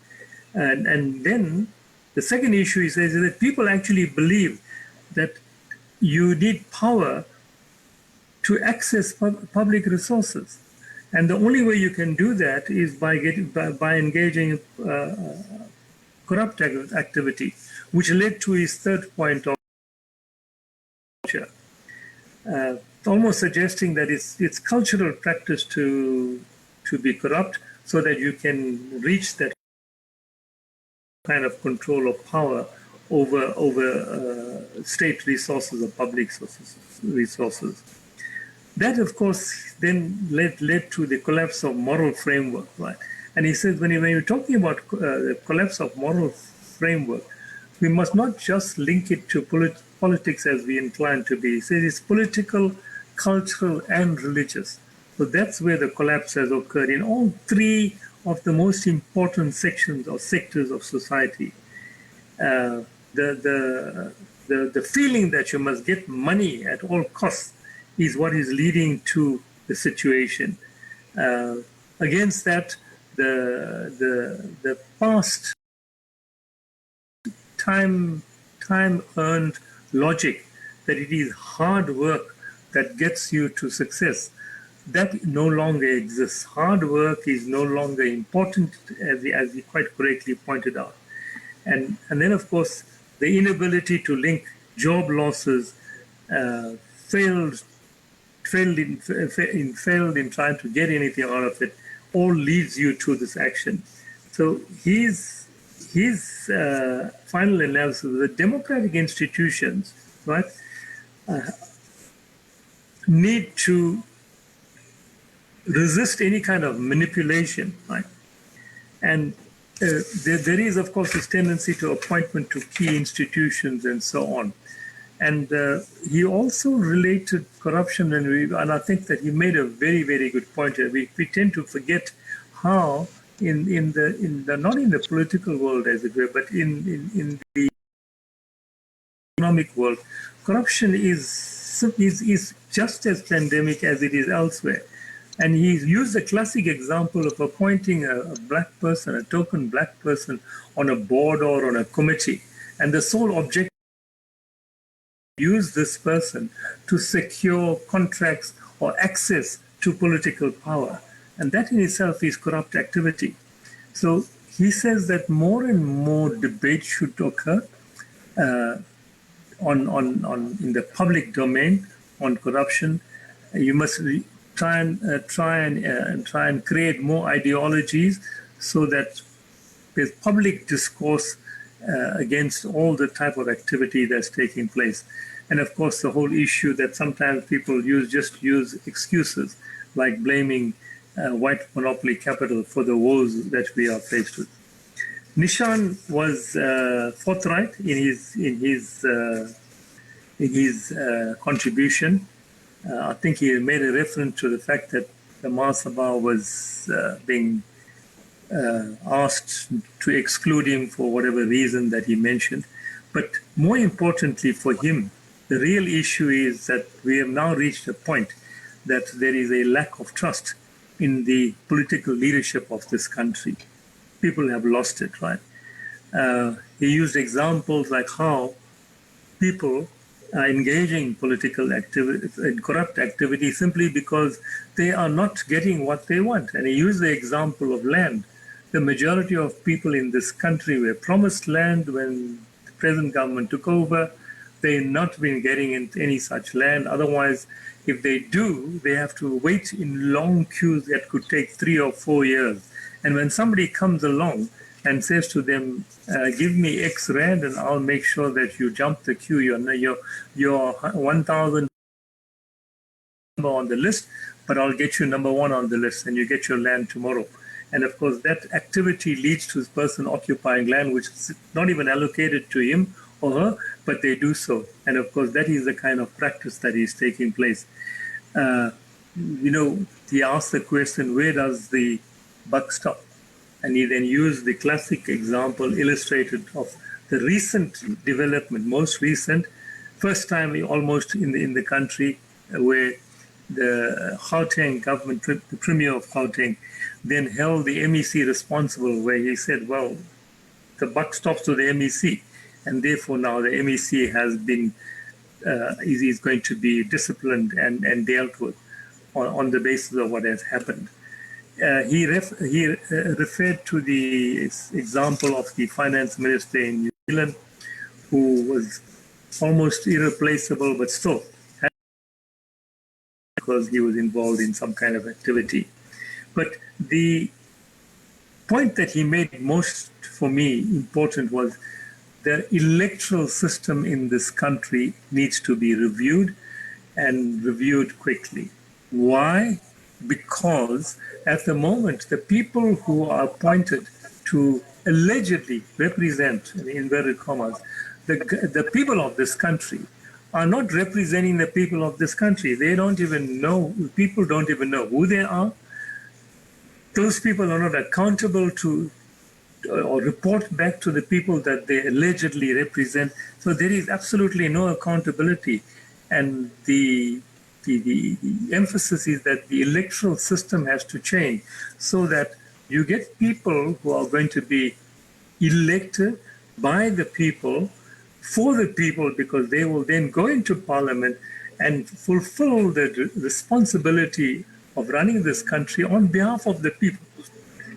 And then the second issue, he says, is that people actually believe that you need power to access public resources. And the only way you can do that is by engaging corrupt activity, which led to his third point of culture, almost suggesting that it's cultural practice to be corrupt so that you can reach that kind of control of power over state resources or public resources. That, of course, then led to the collapse of moral framework, right? And he says, when you're talking about the collapse of moral framework, we must not just link it to politics as we incline to be. He says it's political, cultural, and religious. So that's where the collapse has occurred in all three of the most important sections or sectors of society. The feeling that you must get money at all costs is what is leading to the situation. Against that, the past time-earned logic that it is hard work that gets you to success, that no longer exists. Hard work is no longer important, as he quite correctly pointed out. And then, of course, the inability to link job losses, failed in trying to get anything out of it, all leads you to this action. So his final analysis: the democratic institutions, right, need to resist any kind of manipulation, right? And there is, of course, this tendency to appointment to key institutions and so on. And he also related corruption, and I think that he made a very, very good point here. We tend to forget how in the not in the political world, as it were, but in the economic world, corruption is just as pandemic as it is elsewhere. And he used a classic example of appointing a black person, a token black person, on a board or on a committee, and the sole objective use this person to secure contracts or access to political power. And that in itself is corrupt activity. So he says that more and more debate should occur in the public domain on corruption. You must try and create more ideologies so that there's public discourse against all the type of activity that's taking place. And of course, the whole issue that sometimes people use excuses, like blaming white monopoly capital for the woes that we are faced with. Nishaan was forthright in his contribution. I think he made a reference to the fact that the Sabha was being asked to exclude him for whatever reason that he mentioned. But more importantly for him, the real issue is that we have now reached a point that there is a lack of trust in the political leadership of this country. People have lost it, right? He used examples like how people are engaging political activity in corrupt activity simply because they are not getting what they want. And he used the example of land. The majority of people in this country were promised land when the present government took over. They've not been getting any such land. Otherwise, if they do, they have to wait in long queues that could take 3 or 4 years. And when somebody comes along and says to them, give me X rand and I'll make sure that you jump the queue, you're 1,000 on the list, but I'll get you number 1 on the list and you get your land tomorrow. And of course, that activity leads to this person occupying land which is not even allocated to him or her, but they do so. And of course, that is the kind of practice that is taking place. He asked the question, where does the buck stop? And he then used the classic example illustrated of the recent development, most recent, first time almost in the country where the Gauteng government, the Premier of Gauteng, then held the MEC responsible, where he said, well, the buck stops to the MEC. And therefore now the MEC has been, is going to be disciplined and dealt with on the basis of what has happened. He referred to the example of the finance minister in New Zealand, who was almost irreplaceable, but still, because he was involved in some kind of activity. But the point that he made most for me important was the electoral system in this country needs to be reviewed, and reviewed quickly. Why? Because at the moment, the people who are appointed to allegedly represent, in inverted commas, the people of this country are not representing the people of this country. They don't even know, people don't even know who they are. Those people are not accountable to or report back to the people that they allegedly represent. So there is absolutely no accountability. And the emphasis is that the electoral system has to change so that you get people who are going to be elected by the people, for the people, because they will then go into parliament and fulfill the responsibility of running this country on behalf of the people.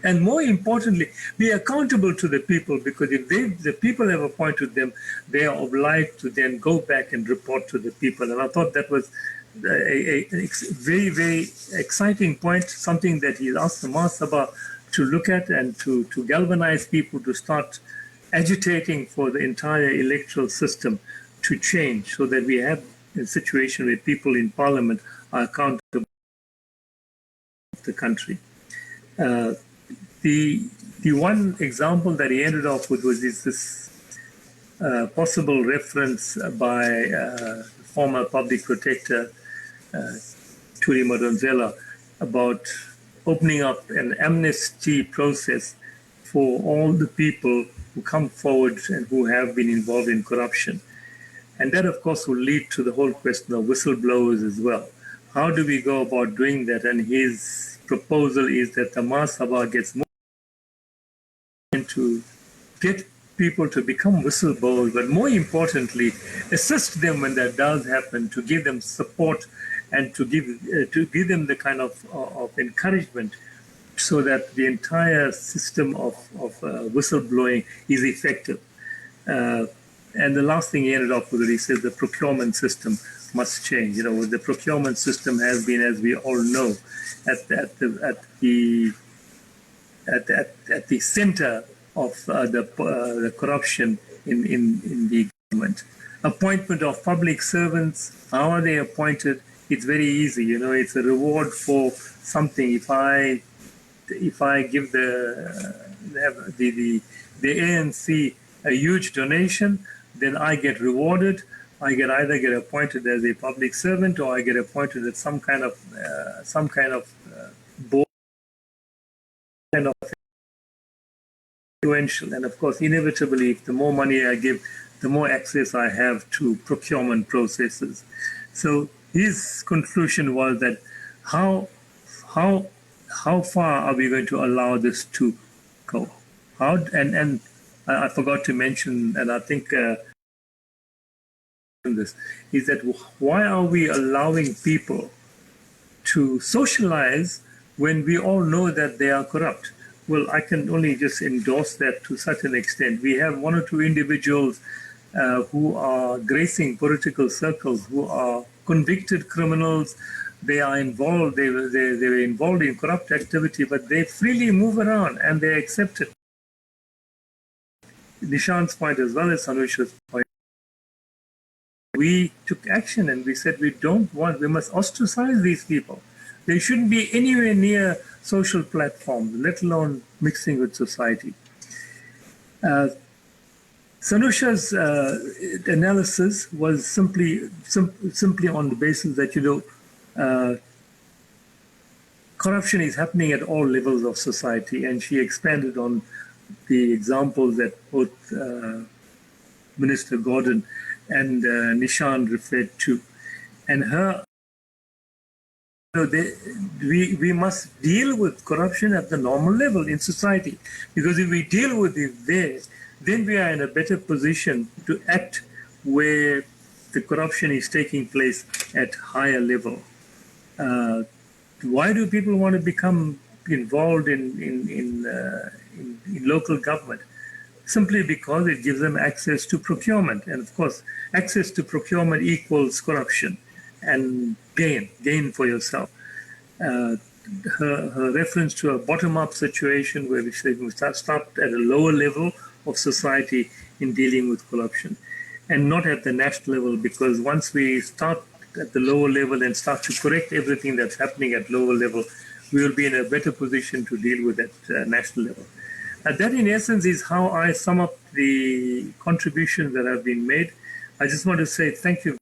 And more importantly, be accountable to the people, because if the people have appointed them, they are obliged to then go back and report to the people. And I thought that was a very, very exciting point, something that he asked the Sabha to look at and to galvanize people to start agitating for the entire electoral system to change, so that we have a situation where people in parliament are accountable to the country. The one example that he ended off with was this possible reference by former public protector Tuli Madonsela about opening up an amnesty process for all the people who come forward and who have been involved in corruption. And that, of course, will lead to the whole question of whistleblowers as well. How do we go about doing that? And his proposal is that the Sabha gets more to get people to become whistleblowers, but more importantly, assist them when that does happen, to give them support and to give them the kind of encouragement, so that the entire system of whistleblowing is effective. And the last thing he ended up with, he said the procurement system must change. You know, the procurement system has been, as we all know, at the center of the corruption in the government. Appointment of public servants, how are they appointed? It's very easy, you know, it's a reward for something. If I give the ANC a huge donation, then I get rewarded. I either get appointed as a public servant, or I get appointed at some kind of board, kind of influential. And of course, inevitably, if the more money I give, the more access I have to procurement processes. So his conclusion was that how far are we going to allow this to go? And I forgot to mention, and I think this is that why are we allowing people to socialize when we all know that they are corrupt? Well, I can only just endorse that to such an extent. We have one or two individuals who are gracing political circles, who are convicted criminals. They are involved, they were involved in corrupt activity, but they freely move around and they accept it. Nishaan's point as well as Sanusha's point. We took action and we said we must ostracize these people. They shouldn't be anywhere near social platforms, let alone mixing with society. Sanusha's analysis was simply on the basis that, you know, corruption is happening at all levels of society, and she expanded on the examples that both Minister Gordhan and Nishaan referred to. And her, you know, we must deal with corruption at the normal level in society, because if we deal with it there, then we are in a better position to act where the corruption is taking place at higher level. Why do people want to become involved in local government? simply because it gives them access to procurement. And of course, access to procurement equals corruption and gain for yourself. Her reference to a bottom-up situation where we start at a lower level of society in dealing with corruption and not at the national level, because once we start at the lower level and start to correct everything that's happening at lower level, we will be in a better position to deal with at national level. That in essence is how I sum up the contributions that have been made. I just want to say thank you,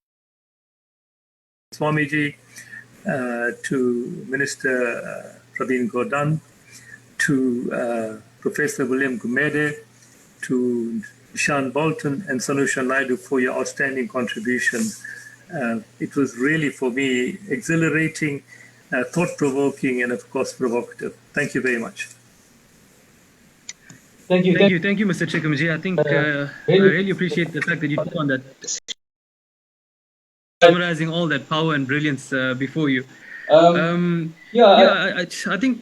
Swamiji, to Minister Pravin Gordhan, to Professor William Gumede, to Nishaan Bolton and SanushaNaidu for your outstanding contributions. It was really, for me, exhilarating, thought-provoking, and of course, provocative. Thank you very much. Thank you, Mr. Chikamji. I think I really appreciate the fact that you took on that, summarizing all that power and brilliance before you. I think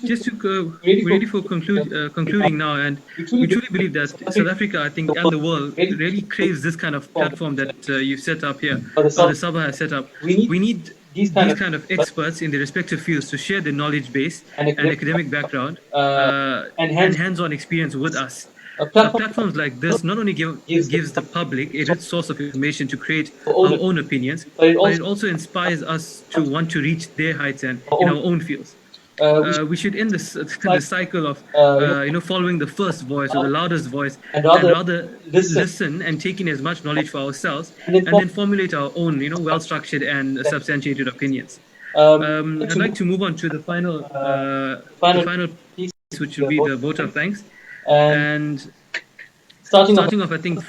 just to ready for concluding now, and we truly believe that South Africa, I think, and the world really craves this kind of platform that you've set up here, or the Sabha has set up. We need these kind of experts in their respective fields to share their knowledge base and academic background and hands-on experience with us. Platforms like this not only gives the public a rich source of information to create our own opinions, but it also inspires us to want to reach their heights and in our own fields. We should end the cycle of following the first voice or the loudest voice, and rather listen and take in as much knowledge for ourselves, and then formulate our own well-structured and substantiated opinions. I'd like to move on to the final piece, which will be the vote of thanks. And starting off, I think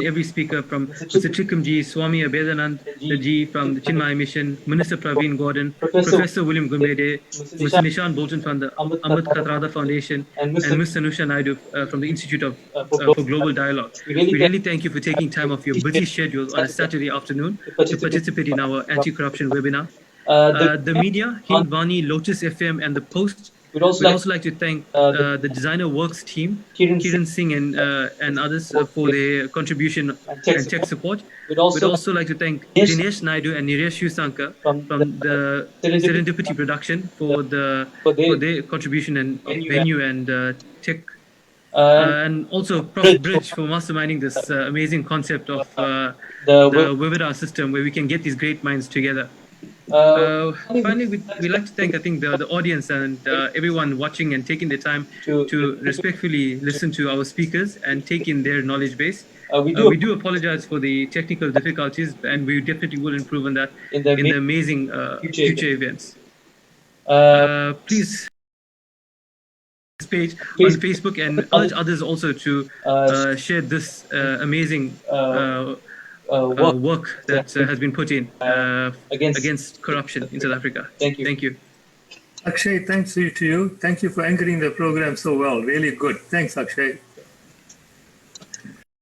every speaker from Mr. Chikamji, Swami Abhedanandaji from the Chinmaya Mission, Minister Pravin Gordhan, Professor William Gumede, Mr. Nishaan Bolton from the Ahmed Kathrada Foundation, and Ms. SanushaNaidu from the Institute for Global Dialogue. We really thank you for taking time off your busy schedule on a Saturday afternoon to participate in our anti-corruption webinar. The media, Hindwani, Lotus FM, and The Post. We'd also like to thank the Designer Works team, Kiran Singh and others for their contribution and tech support. We'd also like to thank Dinesh Naidu and Niresh Shusankar from the Serendipity production for their contribution and venue and tech. And also Prof. Bridge for masterminding this amazing concept of the webinar system where we can get these great minds together. Finally, we'd like to thank, I think, the audience and everyone watching and taking the time to respectfully listen to our speakers and take in their knowledge base. We do apologize for the technical difficulties, and we definitely will improve on that in the amazing future events. Please this page on Facebook and urge others also to share this amazing work that has been put in against corruption in South Africa. Thank you. Akshay, thanks to you. Thank you for anchoring the program so well. Really good. Thanks, Akshay.